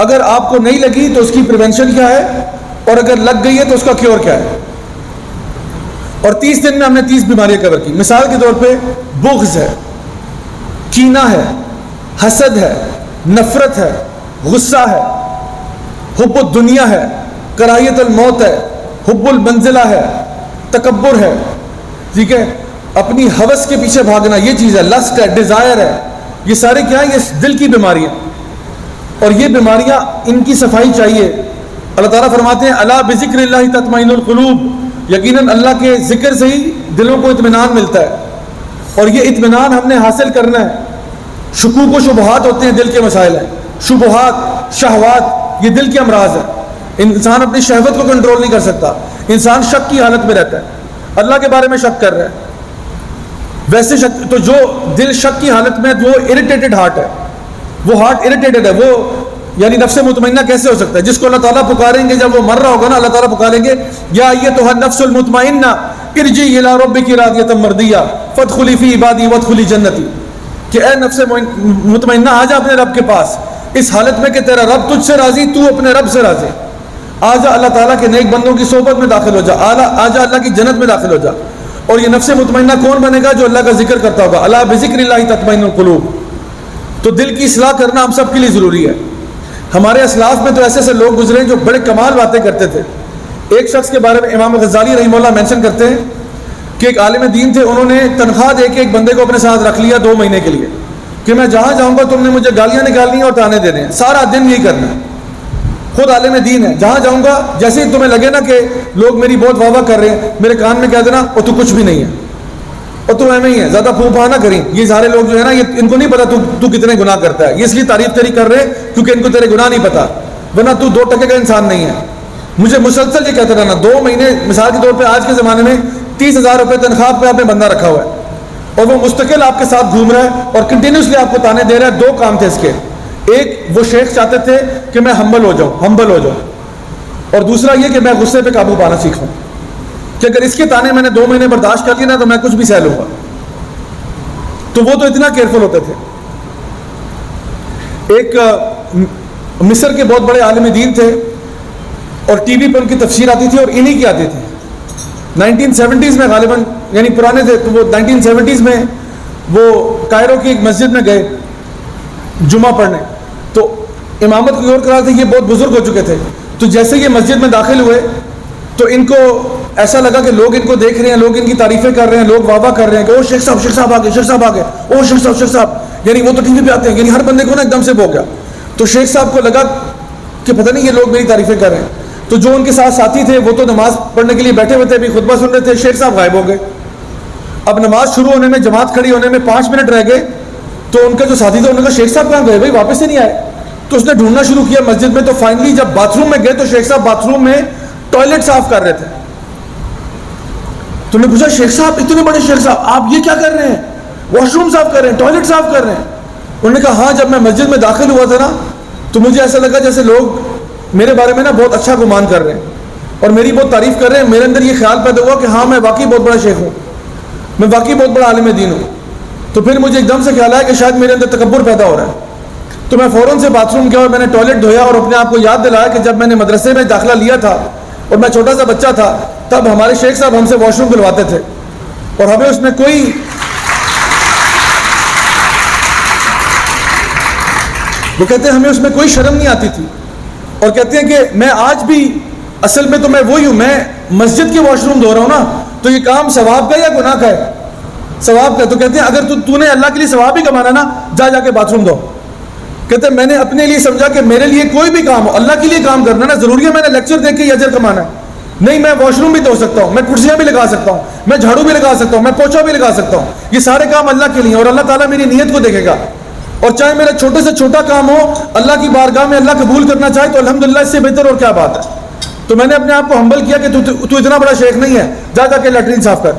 اگر آپ کو نہیں لگی تو اس کی پریونشن کیا ہے، اور اگر لگ گئی ہے تو اس کا کیور کیا ہے. اور 30 دن میں ہم نے 30 بیماریاں کور کی. مثال کے طور پہ بغض ہے، کینہ ہے، حسد ہے، نفرت ہے، غصہ ہے، حب الدنیا ہے، کراہیت الموت ہے، حب المنزلہ ہے، تکبر ہے. ٹھیک ہے، اپنی ہوس کے پیچھے بھاگنا، یہ چیز ہے، لسٹ ہے، ڈیزائر ہے. یہ سارے کیا ہیں؟ یہ دل کی بیماریاں. اور یہ بیماریاں ان کی صفائی چاہیے. اللہ تعالیٰ فرماتے ہیں الا بذکر اللہ تطمئن القلوب، یقیناً اللہ کے ذکر سے ہی دلوں کو اطمینان ملتا ہے. اور یہ اطمینان ہم نے حاصل کرنا ہے. شکوک و شبہات ہوتے ہیں، دل کے مسائل ہیں. شبہات، شہوات، یہ دل کے امراض ہیں. انسان اپنی شہوت کو کنٹرول نہیں کر سکتا. انسان شک کی حالت میں رہتا ہے، اللہ کے بارے میں شک کر رہا ہے. ویسے شک، تو جو دل شک کی حالت میں، وہ اریٹیٹڈ ہارٹ ہے، وہ ہارٹ اریٹیٹڈ ہے. وہ یعنی نفس مطمئنہ کیسے ہو سکتا ہے؟ جس کو اللہ تعالیٰ پکاریں گے جب وہ مر رہا ہوگا نا، اللہ تعالیٰ پکاریں گے یا ایتھا النفس المطمئنہ ارجعی الی ربک راضیۃ مرضیہ فادخلی فی عبادی وادخلی جنتی، کہ اے نفس مطمئنہ آ جا اپنے رب کے پاس اس حالت میں کہ تیرا رب تجھ سے راضی، تو اپنے رب سے راضی. آ جا اللہ تعالیٰ کے نیک بندوں کی صحبت میں داخل ہو جا، آ جا اللہ کی جنت میں داخل ہو جا. اور یہ نفس مطمئنہ کون بنے گا؟ جو اللہ کا ذکر کرتا ہوگا. الا بذکر اللہ تطمئن القلوب. تو دل کی اصلاح کرنا ہم سب کے لیے ضروری ہے. ہمارے اسلاف میں تو ایسے ایسے لوگ گزرے ہیں جو بڑے کمال باتیں کرتے تھے. ایک شخص کے بارے میں امام غزالی رحمہ اللہ مینشن کرتے ہیں کہ ایک عالم دین تھے، انہوں نے تنخواہ دے کے ایک بندے کو اپنے ساتھ رکھ لیا 2 مہینے کے لیے کہ میں جہاں جاؤں گا تم نے مجھے گالیاں نکالنی ہیں اور تانے دینے ہیں، سارا دن یہی کرنا ہے. خود عالم دین ہے، جہاں جاؤں گا جیسے ہی تمہیں لگے نا کہ لوگ میری بہت واہ واہ کر رہے ہیں، میرے کان میں کہہ دینا اور تو کچھ بھی نہیں ہے، اور تو ایویں ہی ہے، زیادہ پھو پھا نہ کریں. یہ سارے لوگ جو ہے نا، یہ ان کو نہیں پتا تو کتنے گناہ کرتا ہے. یہ اس لیے تعریف تیری کر رہے ہیں کیونکہ ان کو تیرے گناہ نہیں پتا، ورنہ تو 2 ٹکے کا انسان نہیں ہے. مجھے مسلسل یہ کہتے رہنا 2 مہینے. مثال کے طور پہ آج کے زمانے میں 30,000 روپے تنخواہ پہ آپ نے بندہ رکھا ہوا ہے اور وہ مستقل آپ کے ساتھ گھوم رہا ہے اور کنٹینیوسلی آپ کو تانے دے رہا ہے. 2 کام تھے اس کے. ایک وہ شیخ چاہتے تھے کہ میں ہمبل ہو جاؤں، اور دوسرا یہ کہ میں غصے پہ قابو پانا سیکھوں، کہ اگر اس کے تانے میں نے 2 مہینے برداشت کر لیے نا تو میں کچھ بھی سہ لوں گا. تو وہ تو اتنا کیئرفل ہوتے تھے. ایک مصر کے بہت بڑے عالم دین تھے، اور ٹی وی پہ ان کی تفسیر آتی تھی اور انہی کی آتی تھی. 1970s میں غالباً، یعنی پرانے تھے تو وہ 1970s میں وہ کائرو کی ایک مسجد میں گئے جمعہ پڑھنے. تو امامت کی اور کرا تھے، یہ بہت بزرگ ہو چکے تھے. تو جیسے یہ مسجد میں داخل ہوئے تو ان کو ایسا لگا کہ لوگ ان کو دیکھ رہے ہیں، لوگ ان کی تعریفیں کر رہے ہیں، لوگ واہ واہ کر رہے ہیں کہ او شیخ صاحب آ گئے، او شیخ صاحب، یعنی وہ تو ٹی وی پہ آتے ہیں. یعنی ہر بندے کو نا ایک دم سے ہو گیا. تو شیخ صاحب کو لگا کہ پتہ نہیں یہ لوگ میری تعریفیں کر رہے ہیں. تو جو ان کے ساتھ ساتھی تھے وہ تو نماز پڑھنے کے لیے بیٹھے ہوئے تھے، ابھی خطبہ سن رہے تھے. شیخ صاحب غائب ہو گئے. اب نماز شروع ہونے میں، جماعت کھڑی ہونے میں 5 منٹ رہ گئے. تو ان کا جو ساتھی تھا انہوں نے کہا شیخ صاحب کہاں گئے بھائی، واپس سے نہیں آئے. تو اس نے ڈھونڈنا شروع کیا مسجد میں. تو فائنلی جب باتھ روم میں گئے تو شیخ صاحب باتھ روم میں ٹوائلٹ صاف کر رہے تھے. تو نے پوچھا شیخ صاحب، اتنے بڑے شیخ صاحب آپ یہ کیا کر رہے ہیں؟ واش روم صاف کر رہے ہیں، ٹوائلٹ صاف کر رہے ہیں. انہوں نے کہا ہاں، جب میں مسجد میں داخل ہوا تھا نا تو مجھے ایسا لگا جیسے لوگ میرے بارے میں نا بہت اچھا گمان کر رہے ہیں اور میری بہت تعریف کر رہے ہیں. میرے اندر یہ خیال پیدا ہوا کہ ہاں میں واقعی بہت بڑا شیخ ہوں، میں واقعی بہت بڑا عالم دین ہوں. تو پھر مجھے ایک دم سے خیال آیا کہ شاید میرے اندر تکبر پیدا ہو رہا ہے. تو میں فوراً سے باتھ روم گیا اور میں نے ٹوائلٹ دھویا اور اپنے آپ کو یاد دلایا کہ جب میں نے مدرسے میں داخلہ لیا تھا اور میں چھوٹا سا بچہ تھا تب ہمارے شیخ صاحب ہم سے واش روم دلواتے تھے اور ہمیں اس میں کوئی وہ کہتے ہیں ہمیں اس میں کوئی شرم نہیں آتی تھی. اور کہتے ہیں کہ میں آج بھی اصل میں تو میں وہی ہوں، میں مسجد کے واش روم دھو رہا ہوں نا تو یہ کام ثواب کا یا گناہ کا ہے؟ ثواب کا. تو کہتے ہیں اگر تو نے اللہ کے لیے ثواب ہی کمانا نا جا کے باتھ روم دھو. کہتے ہیں میں نے اپنے لیے سمجھا کہ میرے لیے کوئی بھی کام ہو، اللہ کے لیے کام کرنا نا ضروری ہے میں نے لیکچر دیکھ کے یہ اجر کمانا ہے. نہیں، میں واش روم بھی دھو سکتا ہوں، میں کرسیاں بھی لگا سکتا ہوں، میں جھاڑو بھی لگا سکتا ہوں، میں پوچھا بھی لگا سکتا ہوں. یہ سارے کام اللہ کے لیے اور اللہ تعالیٰ میری نیت کو دیکھے گا. اور چاہے میرا چھوٹے سے چھوٹا کام ہو، اللہ کی بارگاہ میں اللہ قبول کرنا چاہے تو الحمدللہ اس سے بہتر اور کیا بات ہے. تو میں نے اپنے آپ کو ہمبل کیا کہ تو اتنا بڑا شیخ نہیں ہے، جا کے لیٹرین صاف کر.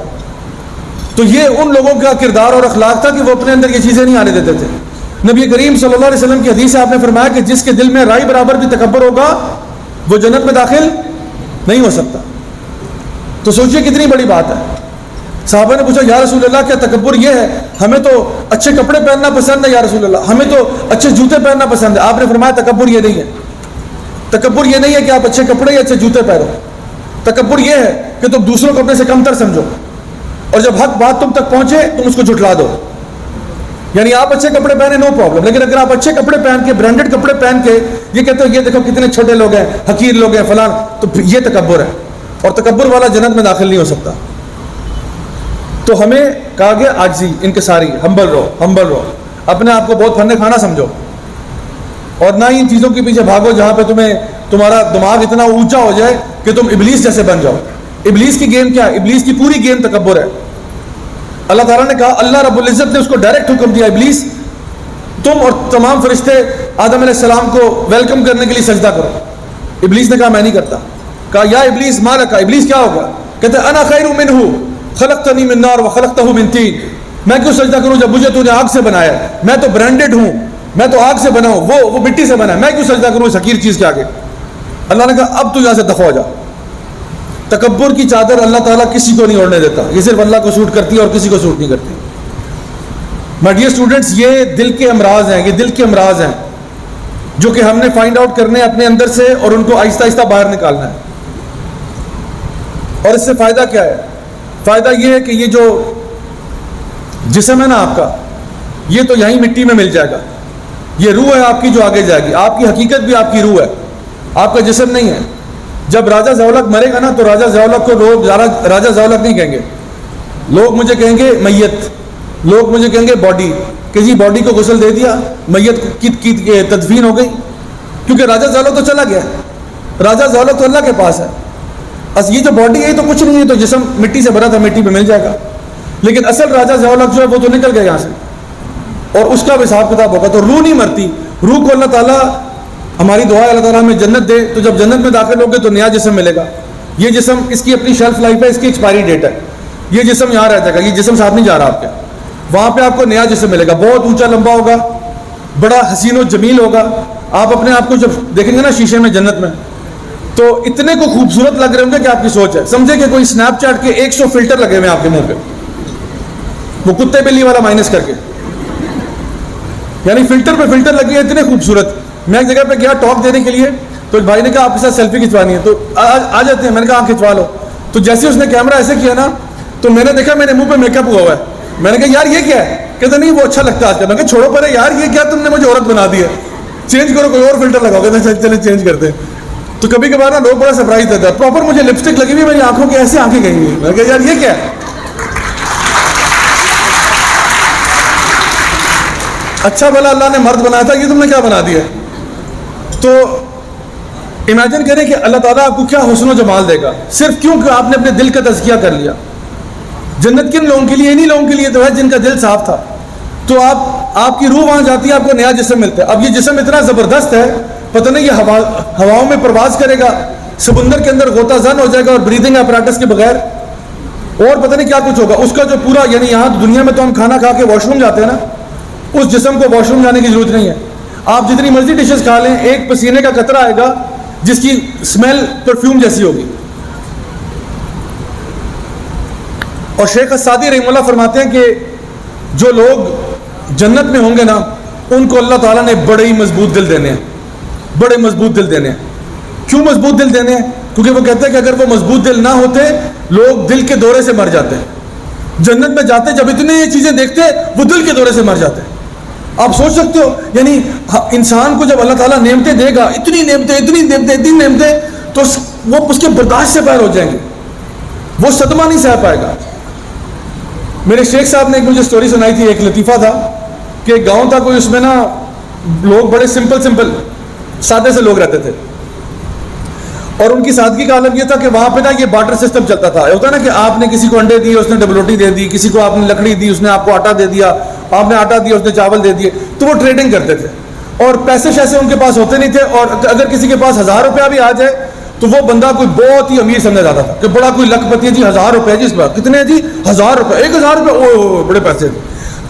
تو یہ ان لوگوں کا کردار اور اخلاق تھا کہ وہ اپنے اندر یہ چیزیں نہیں آنے دیتے تھے. نبی کریم صلی اللہ علیہ وسلم کی حدیث سے آپ نے فرمایا کہ جس کے دل میں رائی برابر بھی تکبر ہوگا وہ جنت میں داخل نہیں ہو سکتا. تو سوچئے کتنی بڑی بات ہے. صحابہ نے پوچھا یا رسول اللہ کیا تکبر یہ ہے؟ ہمیں تو اچھے کپڑے پہننا پسند ہے یا رسول اللہ، ہمیں تو اچھے جوتے پہننا پسند ہے. آپ نے فرمایا تکبر یہ نہیں ہے. تکبر یہ نہیں ہے کہ آپ اچھے کپڑے یا اچھے جوتے پہنو. تکبر یہ ہے کہ تم دوسروں کو اپنے سے کمتر سمجھو اور جب حق بات تم تک پہنچے تم اس کو جھٹلا دو. یعنی آپ اچھے کپڑے پہنے نو پرابلم، لیکن اگر آپ اچھے کپڑے پہن کے، برانڈڈ کپڑے پہن کے یہ کہتے ہو یہ دیکھو کتنے چھوٹے لوگ ہیں، حقیر لوگ ہیں فلان، تو یہ تکبر ہے اور تکبر والا جنت میں داخل نہیں ہو سکتا. تو ہمیں کہا گیا عاجزی، انکساری، ہمبل رہو، اپنے آپ کو بہت فن کھانا سمجھو اور نہ ہی ان چیزوں کے پیچھے بھاگو جہاں پہ تمہارا دماغ اتنا اونچا ہو جائے کہ تم ابلیس جیسے بن جاؤ. ابلیس کی گیم کیا ہے؟ ابلیس کی پوری گیم تکبر ہے. اللہ تعالیٰ نے کہا، اللہ رب العزت نے اس کو ڈائریکٹ حکم دیا ابلیس تم اور تمام فرشتے آدم علیہ السلام کو ویلکم کرنے کے لیے سجدہ کرو. ابلیس نے کہا میں نہیں کرتا. کہا یا ابلیس ما لک، ابلیس کیا ہوگا؟ کہتے انا خیر منہ خلقتنی من نار وخلقتہ من طین. میں کیوں سجدہ کروں جب مجھے تو نے آگ سے بنایا ہے؟ میں تو برانڈڈ ہوں، میں تو آگ سے بنا ہوں، وہ مٹی سے بنا ہے، میں کیوں سجدہ کروں اس حقیر چیز کے آگے؟ اللہ نے کہا اب تو یہاں سے دفع ہو جا. تکبر کی چادر اللہ تعالیٰ کسی کو نہیں اوڑھنے دیتا، یہ صرف اللہ کو سوٹ کرتی ہے اور کسی کو سوٹ نہیں کرتی. مائی ڈیئر اسٹوڈنٹس، یہ دل کے امراض ہیں، یہ دل کے امراض ہیں جو کہ ہم نے فائنڈ آؤٹ کرنے اپنے اندر سے اور ان کو آہستہ آہستہ باہر نکالنا ہے. اور اس سے فائدہ کیا ہے؟ فائدہ یہ ہے کہ یہ جو جسم ہے نا آپ کا، یہ تو یہیں مٹی میں مل جائے گا. یہ روح ہے آپ کی جو آگے جائے گی. آپ کی حقیقت بھی آپ کی روح ہے، آپ کا جسم نہیں ہے. جب راجہ زولق مرے گا نا تو راجہ زولق کو لوگ راجہ زولق نہیں کہیں گے، لوگ مجھے کہیں گے میت، لوگ مجھے کہیں گے باڈی، کہ جی باڈی کو غسل دے دیا، میت کی تدفین ہو گئی. کیونکہ راجہ زولق تو چلا گیا، راجہ زولق تو اللہ کے پاس ہے. بس یہ جو باڈی ہے تو کچھ نہیں ہے، تو جسم مٹی سے بھرا تھا، مٹی پہ مل جائے گا. لیکن اصل راجہ زولق جو ہے وہ تو نکل گیا یہاں سے اور اس کا بھی حساب کتاب ہوگا. تو روح نہیں مرتی، روح کو اللہ تعالیٰ، ہماری دعا ہے اللہ تعالیٰ ہمیں جنت دے. تو جب جنت میں داخل ہوگے تو نیا جسم ملے گا. یہ جسم اس کی اپنی شیلف لائف ہے، اس کی ایکسپائری ڈیٹ ہے. یہ جسم یہاں رہ جائے گا، یہ جسم ساتھ نہیں جا رہا آپ کے. وہاں پہ آپ کو نیا جسم ملے گا، بہت اونچا لمبا ہوگا بڑا حسین و جمیل ہوگا. آپ اپنے آپ کو جب دیکھیں گے نا شیشے میں جنت میں, تو اتنے کو خوبصورت لگ رہے ہوں گے کہ آپ کی سوچ ہے. سمجھے کہ کوئی اسنیپ چیٹ کے 100 فلٹر لگے ہوئے ہیں آپ کے منہ پہ, وہ کتے بلی والا مائنس کر کے, یعنی فلٹر پہ فلٹر لگے ہیں اتنے خوبصورت. میں ایک جگہ پہ گیا ٹاک دینے کے لیے, تو ایک بھائی نے کہا آپ کے ساتھ سیلفی کھنچوانی ہے, تو آ جاتے ہیں. میں نے کہا کھنچوا لو. تو جیسے اس نے کیمرہ ایسے کیا نا, تو میں نے دیکھا میرے منہ پہ میک اپ ہوا ہے. میں نے کہا یار یہ کیا ہے؟ کہتے نہیں وہ اچھا لگتا ہے آج کل. میں کہا چھوڑو پرے یار, یہ کیا تم نے مجھے عورت بنا دی ہے, چینج کرو کوئی اور فلٹر لگاؤ. کہتے ہیں چلے چینج کرتے ہیں. تو کبھی کبھار نا لوگ بڑا سرپرائز دیتا ہے. پراپر مجھے لپسٹک لگی ہوئی میری آنکھوں کی, ایسے آنکھیں گئی ہوئی. میں نے کہا یار یہ کیا ہے؟ اچھا بھلا اللہ نے مرد بنایا تھا, یہ تم نے کیا بنا دیا؟ تو امیجن کریں کہ اللہ تعالیٰ آپ کو کیا حسن و جمال دے گا, صرف کیوں کہ آپ نے اپنے دل کا تزکیہ کر لیا. جنت کن لوگوں کے لیے؟ انہی لوگوں کے لیے تو ہے جن کا دل صاف تھا. تو آپ کی روح وہاں جاتی ہے, آپ کو نیا جسم ملتا ہے. اب یہ جسم اتنا زبردست ہے, پتہ نہیں یہ ہواؤں میں پرواز کرے گا, سمندر کے اندر غوطہ زن ہو جائے گا اور بریدنگ اپریٹس کے بغیر, اور پتہ نہیں کیا کچھ ہوگا. اس کا جو پورا, یعنی یہاں دنیا میں تو ہم کھانا کھا کے واش روم جاتے ہیں نا, اس جسم کو واش روم جانے کی ضرورت نہیں ہے. آپ جتنی مرضی ڈشز کھا لیں, ایک پسینے کا قطرہ آئے گا جس کی اسمیل پرفیوم جیسی ہوگی. اور شیخ السعدی رحمہ اللہ فرماتے ہیں کہ جو لوگ جنت میں ہوں گے نا, ان کو اللہ تعالیٰ نے بڑے ہی مضبوط دل دینے ہیں, بڑے مضبوط دل دینے ہیں. کیوں مضبوط دل دینے ہیں؟ کیونکہ وہ کہتے ہیں کہ اگر وہ مضبوط دل نہ ہوتے, لوگ دل کے دورے سے مر جاتے ہیں. جنت میں جاتے جب اتنی یہ چیزیں دیکھتے, وہ دل کے دورے سے مر جاتے ہیں. آپ سوچ سکتے ہو, یعنی انسان کو جب اللہ تعالیٰ نعمتیں دے گا, اتنی نعمتیں, تو وہ اس کے برداشت سے باہر ہو جائیں گے, وہ صدمہ نہیں سہ پائے گا. میرے شیخ صاحب نے ایک مجھے سٹوری سنائی تھی, ایک لطیفہ تھا کہ ایک گاؤں تھا کوئی, اس میں نا لوگ بڑے سمپل سادے سے لوگ رہتے تھے, اور ان کی سادگی کا عالم یہ تھا کہ وہاں پہ نا یہ بارٹر سسٹم چلتا تھا. ہوتا ہے نا کہ آپ نے کسی کو انڈے دیے, اس نے ڈبل روٹی دے دی, کسی کو آپ نے لکڑی دی, اس نے آپ کو آٹا دے دیا, آپ نے آٹا دیا, اس نے چاول دے دیے. تو وہ ٹریڈنگ کرتے تھے, اور پیسے شیسے ان کے پاس ہوتے نہیں تھے, اور اگر کسی کے پاس 1000 روپیہ بھی آ جائے تو وہ بندہ کوئی بہت ہی امیر سمجھا جاتا تھا کہ بڑا کوئی لکھ پتی ہے جی, 1000 روپے جی, اس بار کتنے جی, 1000 روپے, 1000 روپے, او بڑے پیسے تھے.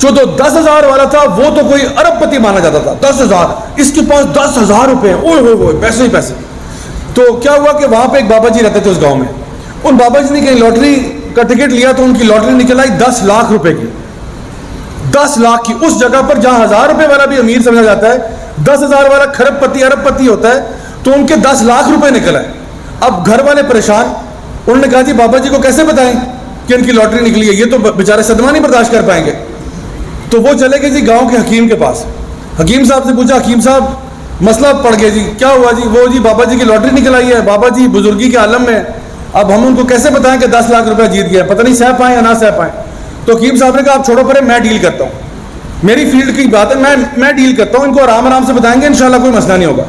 جو تو 10,000 والا تھا وہ تو کوئی ارب پتی مانا جاتا تھا. 10,000, اس کے پاس 10,000 روپے ہیں, اوہ پیسے ہی پیسے. تو کیا ہوا کہ وہاں پہ ایک بابا جی رہتے تھے اس گاؤں میں. ان بابا جی نے کہیں لاٹری کا ٹکٹ لیا, تو ان کی لاٹری نکل آئی 10 لاکھ روپے کی. 10 لاکھ کی, اس جگہ پر جہاں 1000 روپے والا بھی امیر سمجھا جاتا ہے, 10,000 والا کھرب پتی ارب پتی ہوتا ہے, تو ان کے 10 لاکھ روپے نکل آئے. اب گھر والے پریشان, انہوں نے کہا جی بابا جی کو کیسے بتائیں کہ ان کی لاٹری نکلی ہے, یہ تو بیچارے صدمہ نہیں برداشت کر پائیں گے. تو وہ چلے گئے جی گاؤں کے حکیم کے پاس. حکیم صاحب سے پوچھا, حکیم صاحب مسئلہ پڑ گیا جی, کیا ہوا جی؟ وہ جی بابا جی کی لاٹری نکل آئی ہے, بابا جی بزرگی کے عالم میں, اب ہم ان کو کیسے بتائیں کہ 10 لاکھ روپے جیت گیا, پتہ نہیں سہ پائیں یا نہ سہ پائیں. تو حکیم صاحب نے کہا آپ چھوڑو پرے, میں ڈیل کرتا ہوں, میری فیلڈ کی بات ہے, میں ڈیل کرتا ہوں, ان کو آرام سے بتائیں گے, انشاءاللہ کوئی مسئلہ نہیں ہوگا.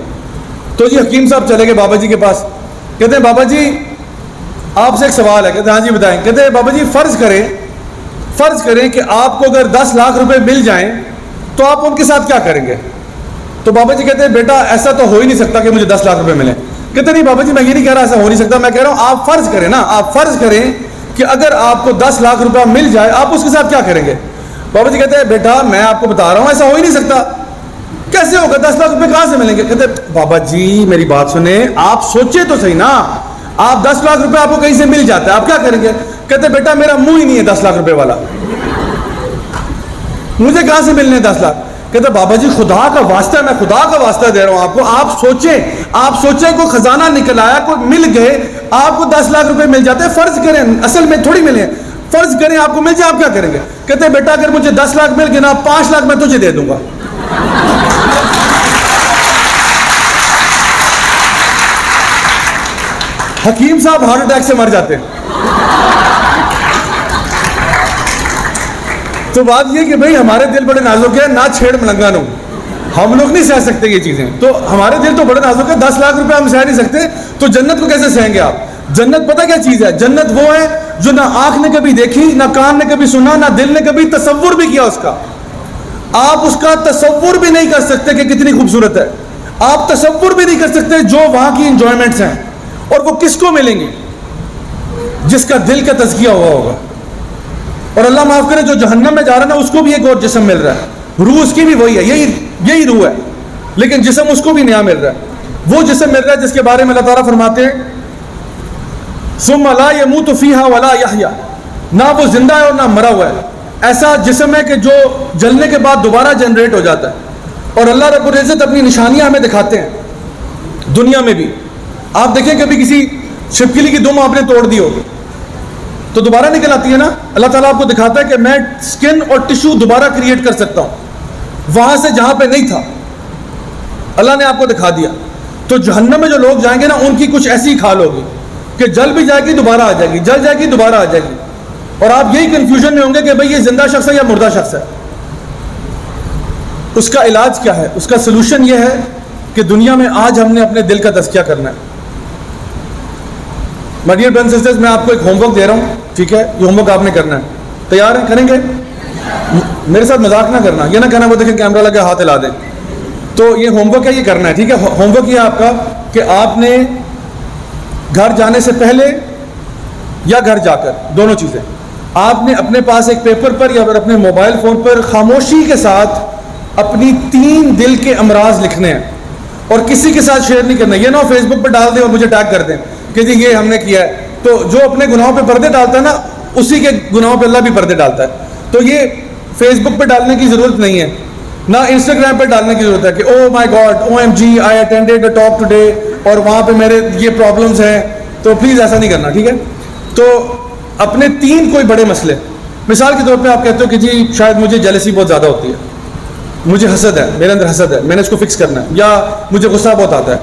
تو جی حکیم صاحب چلے گئے بابا جی کے پاس. کہتے ہیں بابا جی آپ سے ایک سوال ہے. کہتے ہیں ہاں جی بتائیں. کہتے ہیں بابا جی فرض کریں کہ آپ کو اگر 10 لاکھ روپے مل جائیں تو آپ ان کے ساتھ کیا کریں گے؟ تو بابا جی کہتے ہیں بیٹا ایسا تو ہو ہی نہیں سکتا کہ مجھے 10 لاکھ روپے ملیں. کہتے نہیں بابا جی میں یہ نہیں کہہ رہا ایسا ہو نہیں سکتا, میں کہہ رہا ہوں آپ فرض کریں نا, آپ فرض کریں کہ اگر آپ کو 10 لاکھ روپیہ مل جائے, آپ اس کے ساتھ کیا کریں گے؟ بابا جی کہتے ہیں بیٹا میں آپ کو بتا رہا ہوں ایسا ہو ہی نہیں سکتا. کیسے ہوگا, 10 لاکھ روپے کہاں سے ملیں گے؟ کہتے بابا جی میری بات سنیں, آپ سوچے تو صحیح نا, آپ 10 لاکھ روپے آپ کو کہیں سے مل جاتا ہے, آپ کیا کریں گے؟ کہتے بیٹا میرا منہ ہی نہیں ہے 10 لاکھ روپے والا, مجھے کہاں سے ملنے 10 لاکھ؟ کہتے بابا جی خدا کا واسطہ ہے, میں خدا کا واسطہ دے رہا ہوں آپ کو, آپ سوچیں کوئی خزانہ نکل آیا, کوئی مل گئے, آپ کو 10 لاکھ روپے مل جاتے ہیں, فرض کریں, اصل میں تھوڑی ملے, فرض کریں آپ کو مل جائے, آپ کیا کریں گے؟ کہتے بیٹا اگر مجھے 10 لاکھ مل گئے نا, 5 لاکھ میں تجھے دے دوں گا. حکیم صاحب ہارٹ اٹیک سے مر جاتے ہیں. تو بات یہ کہ بھائی ہمارے دل بڑے نازک ہیں, نہ چھیڑ ملنگا نو, ہم لوگ نہیں سہ سکتے یہ چیزیں. تو ہمارے دل تو بڑے نازک ہیں, 10 لاکھ روپے ہم سہ نہیں سکتے, تو جنت کو کیسے سہیں گے آپ؟ جنت پتہ کیا چیز ہے؟ جنت وہ ہے جو نہ آنکھ نے کبھی دیکھی, نہ کان نے کبھی سنا, نہ دل نے کبھی تصور بھی کیا اس کا. آپ اس کا تصور بھی نہیں کر سکتے کہ کتنی خوبصورت ہے, آپ تصور بھی نہیں کر سکتے جو وہاں کی انجوائمنٹس ہیں, اور وہ کس کو ملیں گے؟ جس کا دل کا تزکیہ ہوا ہوگا. اور اللہ معاف کرے جو جہنم میں جا رہا ہے نا, اس کو بھی ایک اور جسم مل رہا ہے, روح اس کی بھی وہی ہے. یہی یہی روح ہے، لیکن جسم اس کو بھی نیا مل رہا ہے. وہ جسم مل رہا ہے جس کے بارے میں اللہ تعالیٰ فرماتے ہیں ثم لا يموت فيها ولا يحيا، نہ وہ زندہ ہے اور نہ مرا ہوا ہے. ایسا جسم ہے کہ جو جلنے کے بعد دوبارہ جنریٹ ہو جاتا ہے. اور اللہ رب العزت اپنی نشانیاں ہمیں دکھاتے ہیں دنیا میں بھی. آپ دیکھیں کبھی کسی چھپکلی کی دم آپ نے توڑ دی ہوگی تو دوبارہ نکل آتی ہے نا. اللہ تعالیٰ آپ کو دکھاتا ہے کہ میں سکن اور ٹشو دوبارہ کریٹ کر سکتا ہوں وہاں سے جہاں پہ نہیں تھا. اللہ نے آپ کو دکھا دیا. تو جہنم میں جو لوگ جائیں گے نا ان کی کچھ ایسی کھال ہوگی کہ جل بھی جائے گی دوبارہ آ جائے گی، جل جائے گی دوبارہ آ جائے گی. اور آپ یہی کنفیوژن میں ہوں گے کہ بھئی یہ زندہ شخص ہے یا مردہ شخص ہے. اس کا علاج کیا ہے؟ اس کا سلوشن یہ ہے کہ دنیا میں آج ہم نے اپنے دل کا تزکیہ کرنا ہے. My dear brothers and sisters, میں آپ کو ایک ہوم ورک دے رہا ہوں، ٹھیک ہے؟ یہ ہوم ورک آپ نے کرنا ہے. تیار ہیں؟ کریں گے؟ میرے ساتھ مذاق نہ کرنا، یہ نہ کہنا وہ دیکھیں کیمرہ لگا ہاتھ ہلا دیں. تو یہ ہوم ورک ہے، یہ کرنا ہے، ٹھیک ہے؟ ہوم ورک یہ آپ کا کہ آپ نے گھر جانے سے پہلے یا گھر جا کر دونوں چیزیں آپ نے اپنے پاس ایک پیپر پر یا اپنے موبائل فون پر خاموشی کے ساتھ اپنی 3 دل کے امراض لکھنے ہیں اور کسی کے ساتھ شیئر نہیں کرنا. یہ نہ فیس بک پہ ڈال دیں اور مجھے ٹیگ کر دیں کہ جی یہ ہم نے کیا ہے. تو جو اپنے گناہوں پہ پردے ڈالتا ہے نا اسی کے گناہوں پہ اللہ بھی پردے ڈالتا ہے. تو یہ فیس بک پہ ڈالنے کی ضرورت نہیں ہے، نہ انسٹاگرام پہ ڈالنے کی ضرورت ہے کہ oh my God OMG I attended a talk today اور وہاں پہ میرے یہ پرابلمس ہیں. تو پلیز ایسا نہیں کرنا، ٹھیک ہے؟ تو اپنے 3 کوئی بڑے مسئلے، مثال کے طور پہ آپ کہتے ہو کہ جی شاید مجھے جیلسی بہت زیادہ ہوتی ہے، مجھے حسد ہے، میرے اندر حسد ہے، میں نے اس کو فکس کرنا ہے. یا مجھے غصہ بہت آتا ہے،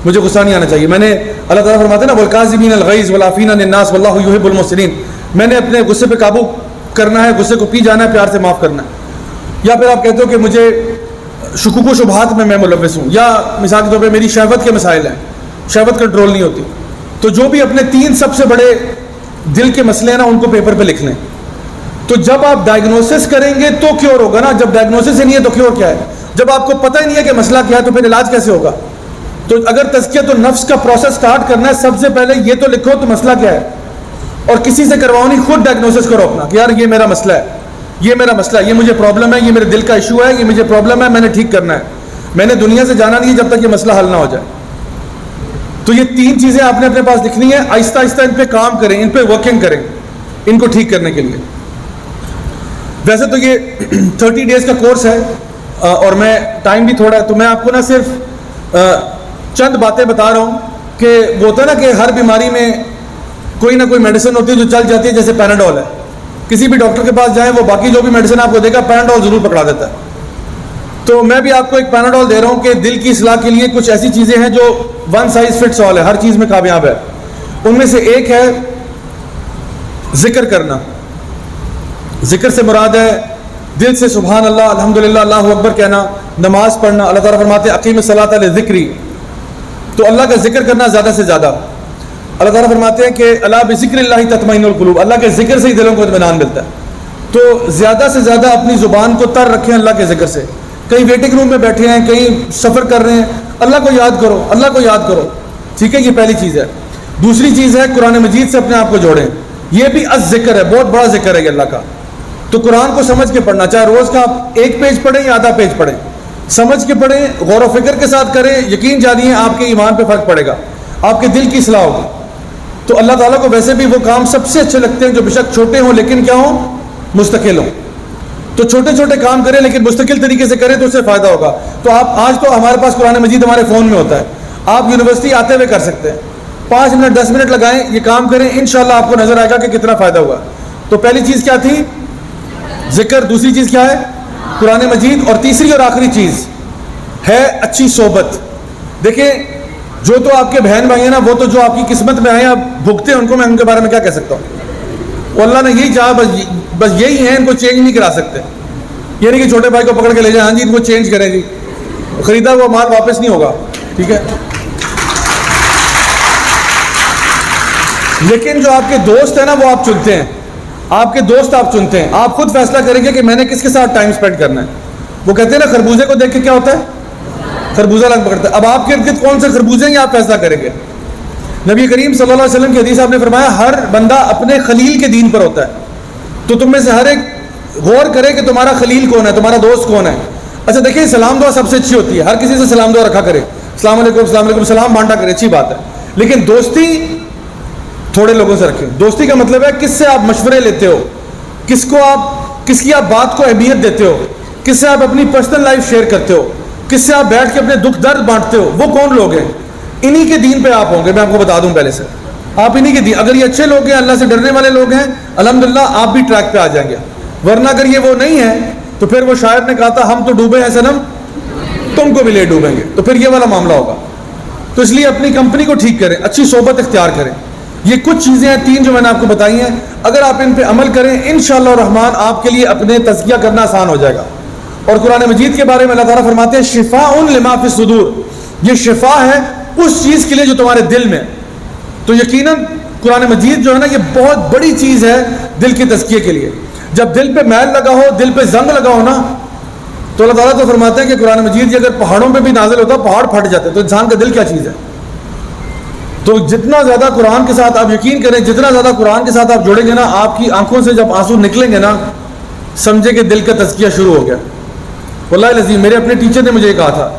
مجھے غصہ نہیں آنا چاہیے. میں نے اللہ تعالیٰ فرماتے ہیں نا والکاظمین الغیظ والعافین عن الناس واللہ یحب المحسنین، میں نے اپنے غصے پہ قابو کرنا ہے، غصے کو پی جانا ہے، پیار سے معاف کرنا ہے. یا پھر آپ کہتے ہو کہ مجھے شکوک و شبہات میں ملوث ہوں، یا مثال کے طور پہ میری شہوت کے مسائل ہیں، شہوت کنٹرول نہیں ہوتی. تو جو بھی اپنے 3 سب سے بڑے دل کے مسئلے ہیں نا ان کو پیپر پہ لکھ لیں. تو جب آپ ڈائگنوسس کریں گے تو کیور ہوگا نا. جب ڈائگنوسس ہی نہیں ہے تو کیور کیا ہے؟ جب آپ کو پتہ ہی نہیں ہے کہ مسئلہ کیا ہے تو پھر علاج کیسے ہوگا؟ تو اگر تزکیۃ النفس کا پروسیس سٹارٹ کرنا ہے سب سے پہلے یہ تو لکھو تو مسئلہ کیا ہے، اور کسی سے کرواؤ نہیں، خود ڈائگنوسس کرو اپنا کہ یار یہ میرا مسئلہ ہے، یہ میرا مسئلہ ہے، یہ مجھے پرابلم ہے، یہ میرے دل کا ایشو ہے، یہ مجھے پرابلم ہے، میں نے ٹھیک کرنا ہے. میں نے دنیا سے جانا نہیں ہے جب تک یہ مسئلہ حل نہ ہو جائے. تو یہ 3 چیزیں آپ نے اپنے پاس لکھنی ہے. آہستہ آہستہ ان پہ کام کریں، ان پہ ورکنگ کریں ان کو ٹھیک کرنے کے لیے. ویسے تو یہ 30 ڈیز کا کورس ہے اور میں ٹائم بھی تھوڑا ہے، تو میں آپ کو نہ صرف چند باتیں بتا رہا ہوں کہ وہ ہوتا ہے نا کہ ہر بیماری میں کوئی نہ کوئی میڈیسن ہوتی ہے جو چل جاتی ہے، جیسے پیناڈول ہے. کسی بھی ڈاکٹر کے پاس جائیں وہ باقی جو بھی میڈیسن آپ کو دے گا پیناڈول ضرور پکڑا دیتا ہے. تو میں بھی آپ کو ایک پیناڈول دے رہا ہوں کہ دل کی اصلاح کے لیے کچھ ایسی چیزیں ہیں جو ون سائز فٹس آل ہے، ہر چیز میں کامیاب ہے. ان میں سے ایک ہے ذکر کرنا. ذکر سے مراد ہے دل سے سبحان اللہ الحمدللہ اللہ اکبر کہنا، نماز پڑھنا. اللہ تعالیٰ فرماتے ہیں اقیم الصلاۃ لذکری، تو اللہ کا ذکر کرنا زیادہ سے زیادہ. اللہ تعالیٰ فرماتے ہیں کہ الا بذکر اللہ تطمئن القلوب، اللہ کے ذکر سے ہی دلوں کو اطمینان ملتا ہے. تو زیادہ سے زیادہ اپنی زبان کو تر رکھیں اللہ کے ذکر سے. کہیں ویٹنگ روم میں بیٹھے ہیں، کہیں سفر کر رہے ہیں، اللہ کو یاد کرو، اللہ کو یاد کرو، ٹھیک ہے؟ یہ پہلی چیز ہے. دوسری چیز ہے قرآن مجید سے اپنے آپ کو جوڑیں. یہ بھی الذکر ہے، بہت بڑا ذکر ہے یہ اللہ کا. تو قرآن کو سمجھ کے پڑھنا، چاہے روز کا آپ 1 پیج پڑھیں یا آدھا پیج پڑھیں، سمجھ کے پڑھیں، غور و فکر کے ساتھ کریں. یقین جانیے آپ کے ایمان پہ فرق پڑے گا، آپ کے دل کی اصلاح ہوگی. تو اللہ تعالیٰ کو ویسے بھی وہ کام سب سے اچھے لگتے ہیں جو بے شک چھوٹے ہوں لیکن کیا ہوں، مستقل ہوں. تو چھوٹے چھوٹے کام کریں لیکن مستقل طریقے سے کریں تو اس سے فائدہ ہوگا. تو آپ آج تو ہمارے پاس قرآن مجید ہمارے فون میں ہوتا ہے، آپ یونیورسٹی آتے ہوئے کر سکتے ہیں. 5 منٹ 10 منٹ لگائیں، یہ کام کریں، انشاءاللہ آپ کو نظر آئے گا کہ کتنا فائدہ ہوا. تو پہلی چیز کیا تھی؟ ذکر. دوسری چیز کیا ہے؟ قرآن مجید. اور تیسری اور آخری چیز ہے اچھی صحبت. دیکھیں جو تو آپ کے بہن بھائی ہیں نا، وہ تو جو آپ کی قسمت میں آئے آپ بھگتے ہیں، ان کو میں ان کے بارے میں کیا کہہ سکتا ہوں؟ وہ اللہ نے یہی چاہا، بس یہی ہیں، ان کو چینج نہیں کرا سکتے. یہ نہیں کہ چھوٹے بھائی کو پکڑ کے لے جائیں، ہاں جی ان کو چینج کریں جی، خریدا ہوا مال واپس نہیں ہوگا، ٹھیک ہے؟ لیکن جو آپ کے دوست ہیں نا وہ آپ چنتے ہیں، آپ کے دوست آپ چنتے ہیں. آپ خود فیصلہ کریں گے کہ میں نے کس کے ساتھ ٹائم سپینڈ کرنا ہے. وہ کہتے ہیں نا خربوزے کو دیکھ کے کیا ہوتا ہے، خربوزہ لگ پکڑتا ہے. اب آپ کے ارد گرد کون سے خربوزے ہیں یہ آپ فیصلہ کریں گے. نبی کریم صلی اللہ علیہ وسلم کی حدیث آپ نے فرمایا ہر بندہ اپنے خلیل کے دین پر ہوتا ہے. تو تم میں سے ہر ایک غور کرے کہ تمہارا خلیل کون ہے، تمہارا دوست کون ہے. اچھا دیکھیں سلام دعا سب سے اچھی ہوتی ہے, ہر کسی سے سلام دعا رکھا کرے, السلام علیکم سلام بانٹا کرے, اچھی بات ہے. لیکن دوستی تھوڑے لوگوں سے رکھیں. دوستی کا مطلب ہے کس سے آپ مشورے لیتے ہو, کس کی آپ بات کو اہمیت دیتے ہو, کس سے آپ اپنی پرسنل لائف شیئر کرتے ہو, کس سے آپ بیٹھ کے اپنے دکھ درد بانٹتے ہو, وہ کون لوگ ہیں؟ انہی کے دین پہ آپ ہوں گے. میں آپ کو بتا دوں پہلے سے, آپ انہی کے دین, اگر یہ اچھے لوگ ہیں, اللہ سے ڈرنے والے لوگ ہیں, الحمدللہ آپ بھی ٹریک پہ آ جائیں گے. ورنہ اگر یہ وہ نہیں ہے تو پھر وہ شاعر نے کہا تھا ہم تو ڈوبے ہیں صنم تم کو بھی لے ڈوبیں گے, تو پھر یہ والا معاملہ ہوگا. تو اس لیے اپنی کمپنی کو ٹھیک کریں, اچھی صحبت اختیار کریں. یہ کچھ چیزیں ہیں 3 جو میں نے آپ کو بتائی ہیں, اگر آپ ان پہ عمل کریں انشاءاللہ الرحمن آپ کے لیے اپنے تزکیہ کرنا آسان ہو جائے گا. اور قرآن مجید کے بارے میں اللہ تعالیٰ فرماتے ہیں شفاء لما فی الصدور, یہ شفا ہے اس چیز کے لیے جو تمہارے دل میں. تو یقیناً قرآن مجید جو ہے نا یہ بہت بڑی چیز ہے دل کے تزکیے کے لیے. جب دل پہ میل لگا ہو, دل پہ زنگ لگا ہو نا, تو اللہ تعالیٰ تو فرماتے ہیں کہ قرآن مجید یہ اگر پہاڑوں پہ بھی نازل ہوتا پہاڑ پھٹ جاتے. تو انسان کا دل کیا چیز ہے. تو جتنا زیادہ قرآن کے ساتھ آپ یقین کریں, جتنا زیادہ قرآن کے ساتھ آپ جوڑیں گے نا, آپ کی آنکھوں سے جب آنسو نکلیں گے نا, سمجھے کہ دل کا تزکیہ شروع ہو گیا. واللہ العظیم میرے اپنے ٹیچر نے مجھے یہ کہا تھا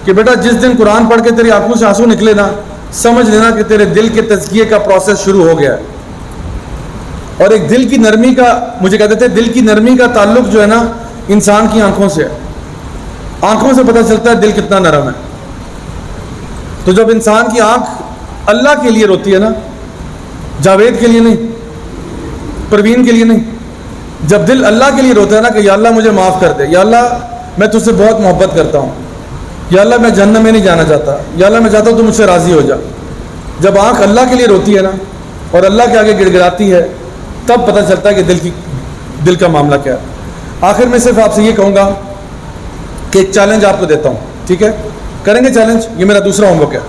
کہ بیٹا جس دن قرآن پڑھ کے تیری آنکھوں سے آنسو نکلے نا, سمجھ لینا کہ تیرے دل کے تزکیے کا پروسیس شروع ہو گیا ہے. اور ایک دل کی نرمی کا, مجھے کہتے تھے دل کی نرمی کا تعلق جو ہے نا انسان کی آنکھوں سے ہے. آنکھوں سے پتہ چلتا ہے دل کتنا نرم ہے. تو جب انسان کی آنکھ اللہ کے لیے روتی ہے نا, جاوید کے لیے نہیں, پروین کے لیے نہیں, جب دل اللہ کے لیے روتا ہے نا کہ یا اللہ مجھے معاف کر دے, یا اللہ میں تجھ سے بہت محبت کرتا ہوں, یا اللہ میں جہنم میں نہیں جانا چاہتا, یا اللہ میں چاہتا ہوں تو مجھ سے راضی ہو جا. جب آنکھ اللہ کے لیے روتی ہے نا اور اللہ کے آگے گڑ گڑاتی ہے, تب پتہ چلتا ہے کہ دل کا معاملہ کیا ہے. آخر میں صرف آپ سے یہ کہوں گا کہ ایک چیلنج آپ کو دیتا ہوں, ٹھیک ہے, کریں گے چیلنج. یہ میرا دوسرا ہوم ورک ہے.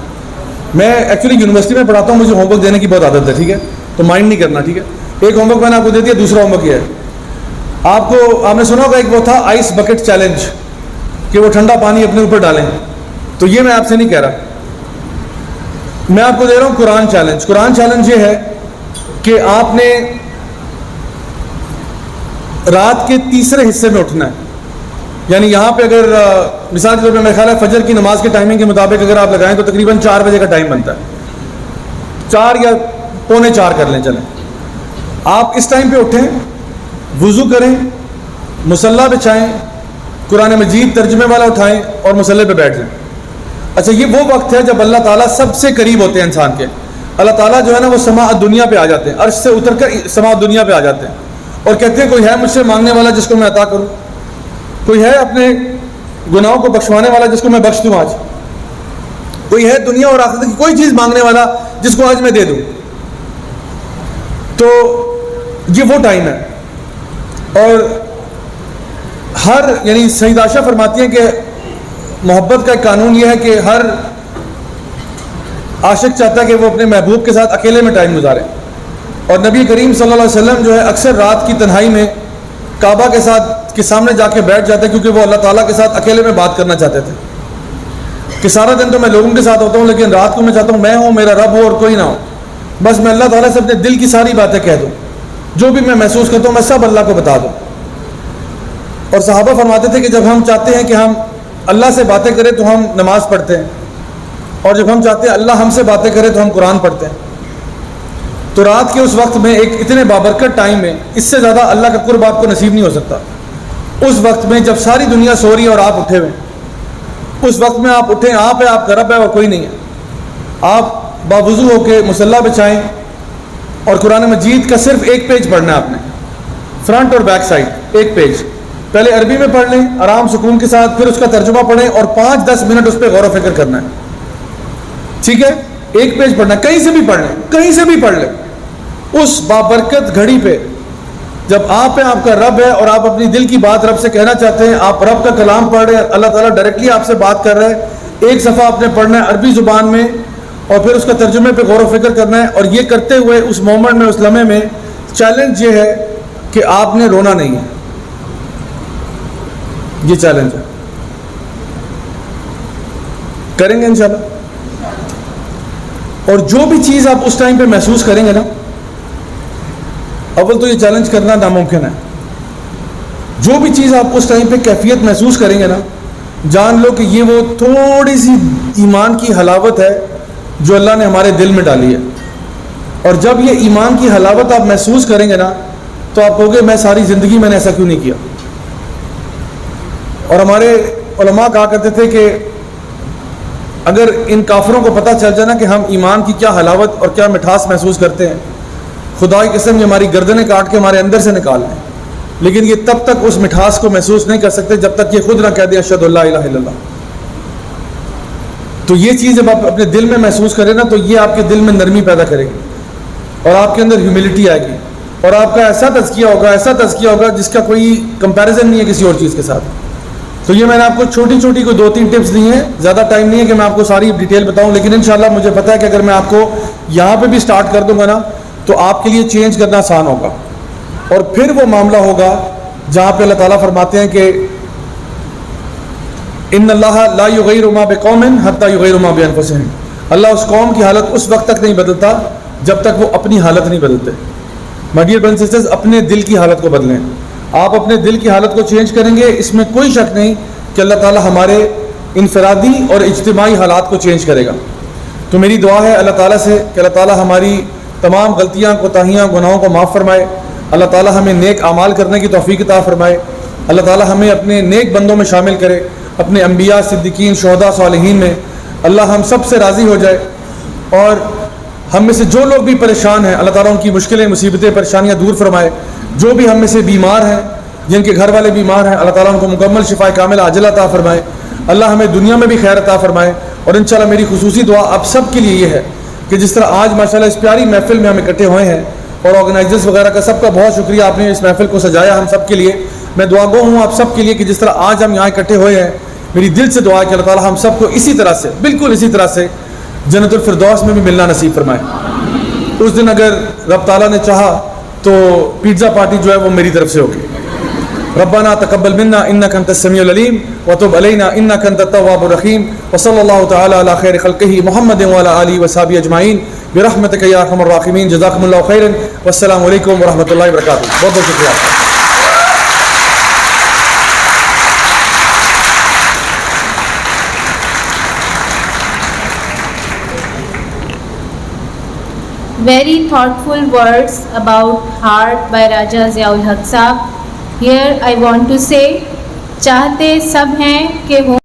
میں ایکچولی یونیورسٹی میں پڑھاتا ہوں, مجھے ہوم ورک دینے کی بہت عادت ہے, ٹھیک ہے, تو مائنڈ نہیں کرنا, ٹھیک ہے. ایک ہوم ورک میں نے آپ کو دے دیا, دوسرا ہوم ورک یہ ہے. آپ نے سنا ہوگا ایک وہ تھا آئس بکٹ چیلنج, کہ وہ ٹھنڈا پانی اپنے اوپر ڈالیں. تو یہ میں آپ سے نہیں کہہ رہا, میں آپ کو دے رہا ہوں قرآن چیلنج. قرآن چیلنج یہ ہے کہ آپ نے رات کے تیسرے حصے میں اٹھنا ہے. یعنی یہاں پہ اگر مثال کے طور پہ میرا خیال ہے فجر کی نماز کے ٹائمنگ کے مطابق اگر آپ لگائیں تو تقریباً 4 بجے کا ٹائم بنتا ہے, 4 یا 3:45 کر لیں, چلیں. آپ اس ٹائم پہ اٹھیں, وضو کریں, مصلی بچھائیں, قرآن مجید ترجمے والا اٹھائیں اور مصلی پہ بیٹھ جائیں. اچھا یہ وہ وقت ہے جب اللہ تعالیٰ سب سے قریب ہوتے ہیں انسان کے. اللہ تعالیٰ جو ہے نا وہ سماع دنیا پہ آ جاتے ہیں, عرش سے اتر کر سماع دنیا پہ آ جاتے ہیں اور کہتے ہیں کوئی ہے مجھ سے مانگنے والا جس کو میں عطا کروں, کوئی ہے اپنے گناہوں کو بخشوانے والا جس کو میں بخش دوں, آج کوئی ہے دنیا اور آخرت کی کوئی چیز مانگنے والا جس کو آج میں دے دوں. تو یہ وہ ٹائم ہے. اور یعنی سید عائشہ فرماتی ہیں کہ محبت کا ایک قانون یہ ہے کہ ہر عاشق چاہتا ہے کہ وہ اپنے محبوب کے ساتھ اکیلے میں ٹائم گزارے. اور نبی کریم صلی اللہ علیہ وسلم جو ہے اکثر رات کی تنہائی میں کعبہ کے سامنے جا کے بیٹھ جاتے, کیونکہ وہ اللہ تعالیٰ کے ساتھ اکیلے میں بات کرنا چاہتے تھے کہ سارا دن تو میں لوگوں کے ساتھ ہوتا ہوں, لیکن رات کو میں چاہتا ہوں میں ہوں, میرا رب ہو اور کوئی نہ ہو, بس میں اللہ تعالیٰ سے اپنے دل کی ساری باتیں کہہ دوں, جو بھی میں محسوس کرتا ہوں میں سب اللہ کو بتا دوں. اور صحابہ فرماتے تھے کہ جب ہم چاہتے ہیں کہ ہم اللہ سے باتیں کریں تو ہم نماز پڑھتے ہیں, اور جب ہم چاہتے ہیں اللہ ہم سے باتیں کرے تو ہم قرآن پڑھتے ہیں. تو رات کے اس وقت میں ایک اتنے بابرکت ٹائم میں اس سے زیادہ اللہ کا قرب آپ کو نصیب نہیں ہو سکتا. اس وقت میں جب ساری دنیا سو رہی ہے اور آپ اٹھے ہوئے, اس وقت میں آپ اٹھیں, آپ ہے, آپ کا رب ہے اور کوئی نہیں ہے. آپ باوضو ہو کے مصلی بچھائیں اور قرآن مجید کا صرف ایک پیج پڑھنا ہے آپ نے, فرنٹ اور بیک سائڈ ایک پیج. پہلے عربی میں پڑھ لیں آرام سکون کے ساتھ, پھر اس کا ترجمہ پڑھیں اور 5-10 منٹ اس پہ غور و فکر کرنا ہے, ٹھیک ہے. ایک پیج پڑھنا ہے, کہیں سے بھی پڑھ لیں, کہیں سے بھی پڑھ لیں. اس بابرکت گھڑی پہ جب آپ ہیں, آپ کا رب ہے اور آپ اپنی دل کی بات رب سے کہنا چاہتے ہیں, آپ رب کا کلام پڑھ رہے ہیں, اللہ تعالیٰ ڈائریکٹلی آپ سے بات کر رہے ہیں, ایک صفحہ آپ نے پڑھنا ہے عربی زبان میں اور پھر اس کا ترجمے پہ غور و فکر کرنا ہے. اور یہ کرتے ہوئے اس مومنٹ میں, اس لمحے میں چیلنج یہ ہے کہ آپ نے رونا نہیں ہے. یہ چیلنج ہے, کریں گے انشاءاللہ. اور جو بھی چیز آپ اس ٹائم پہ محسوس کریں گے نا, اول تو یہ چیلنج کرنا ناممکن ہے, جو بھی چیز آپ اس ٹائم پہ کیفیت محسوس کریں گے نا جان لو کہ یہ وہ تھوڑی سی ایمان کی حلاوت ہے جو اللہ نے ہمارے دل میں ڈالی ہے. اور جب یہ ایمان کی حلاوت آپ محسوس کریں گے نا تو آپ کہو گے میں ساری زندگی میں نے ایسا کیوں نہیں کیا. اور ہمارے علماء کہا کرتے تھے کہ اگر ان کافروں کو پتہ چل جائے نا کہ ہم ایمان کی کیا حلاوت اور کیا مٹھاس محسوس کرتے ہیں, خدا کی قسم یہ ہماری گردنیں کاٹ کے ہمارے اندر سے نکال لیں, لیکن یہ تب تک اس مٹھاس کو محسوس نہیں کر سکتے جب تک یہ خود نہ کہہ دیں اشہد اللہ الہ الا اللہ. تو یہ چیز جب آپ اپنے دل میں محسوس کریں نا تو یہ آپ کے دل میں نرمی پیدا کرے گی اور آپ کے اندر ہیوملٹی آئے گی اور آپ کا ایسا تزکیہ ہوگا جس کا کوئی کمپیریزن نہیں ہے کسی اور چیز کے ساتھ. تو یہ میں نے آپ کو چھوٹی چھوٹی کوئی 2-3 ٹپس دی ہیں, زیادہ ٹائم نہیں ہے کہ میں آپ کو ساری ڈیٹیل بتاؤں, لیکن انشاءاللہ مجھے پتہ ہے کہ اگر میں آپ کو یہاں پہ بھی سٹارٹ کر دوں گا نا تو آپ کے لیے چینج کرنا آسان ہوگا. اور پھر وہ معاملہ ہوگا جہاں پہ اللہ تعالیٰ فرماتے ہیں کہ ان اللہ لا یغیر ما بقوم حتی یغیر ما بانفسہم, اللہ اس قوم کی حالت اس وقت تک نہیں بدلتا جب تک وہ اپنی حالت نہیں بدلتے. My dear brothers and sisters, اپنے دل کی حالت کو بدلیں. آپ اپنے دل کی حالت کو چینج کریں گے, اس میں کوئی شک نہیں کہ اللہ تعالیٰ ہمارے انفرادی اور اجتماعی حالات کو چینج کرے گا. تو میری دعا ہے اللہ تعالیٰ سے کہ اللہ تعالیٰ ہماری تمام غلطیاں, کوتاہیاں, گناہوں کو معاف فرمائے. اللہ تعالیٰ ہمیں نیک اعمال کرنے کی توفیق عطا فرمائے. اللہ تعالیٰ ہمیں اپنے نیک بندوں میں شامل کرے, اپنے انبیاء, صدیقین, شہداء, صالحین میں. اللہ ہم سب سے راضی ہو جائے اور ہم میں سے جو لوگ بھی پریشان ہیں اللہ تعالیٰ ان کی مشکلیں, مصیبتیں, پریشانیاں دور فرمائے. جو بھی ہم میں سے بیمار ہیں, جن کے گھر والے بیمار ہیں, اللہ تعالیٰ ان کو مکمل شفا کامل عاجلہ عطا فرمائے. اللہ ہمیں دنیا میں بھی خیر عطا فرمائے. اور انشاءاللہ میری خصوصی دعا آپ سب کے لیے یہ ہے کہ جس طرح آج ماشاءاللہ اس پیاری محفل میں ہم اکٹھے ہوئے ہیں اور آرگنائزرز وغیرہ کا سب کا بہت شکریہ, آپ نے اس محفل کو سجایا ہم سب کے لیے. میں دعا گو ہوں آپ سب کے لیے کہ جس طرح آج ہم یہاں اکٹھے ہوئے ہیں, میری دل سے دعا ہے کہ اللہ تعالیٰ ہم سب کو اسی طرح سے, بالکل اسی طرح سے جنت الفردوس میں بھی ملنا نصیب فرمائے. اس دن اگر رب تعالیٰ نے چاہا تو پیزا پارٹی جو ہے وہ میری طرف سے ہوگی. ربنا تقبل منا انك انت السميع العليم وتب علينا انك انت التواب الرحيم وصلى الله تعالى على خير خلقه محمد وعلى اله وصحبه اجمعين برحمتك يا ارحم الراحمين. جزاكم الله خيرا والسلام عليكم ورحمة الله وبركاته. بہت بہت شکریہ. Very thoughtful words about heart by Raja Ziaul Haq Sahab. Here I want to say, چاہتے سب ہیں کہ وہ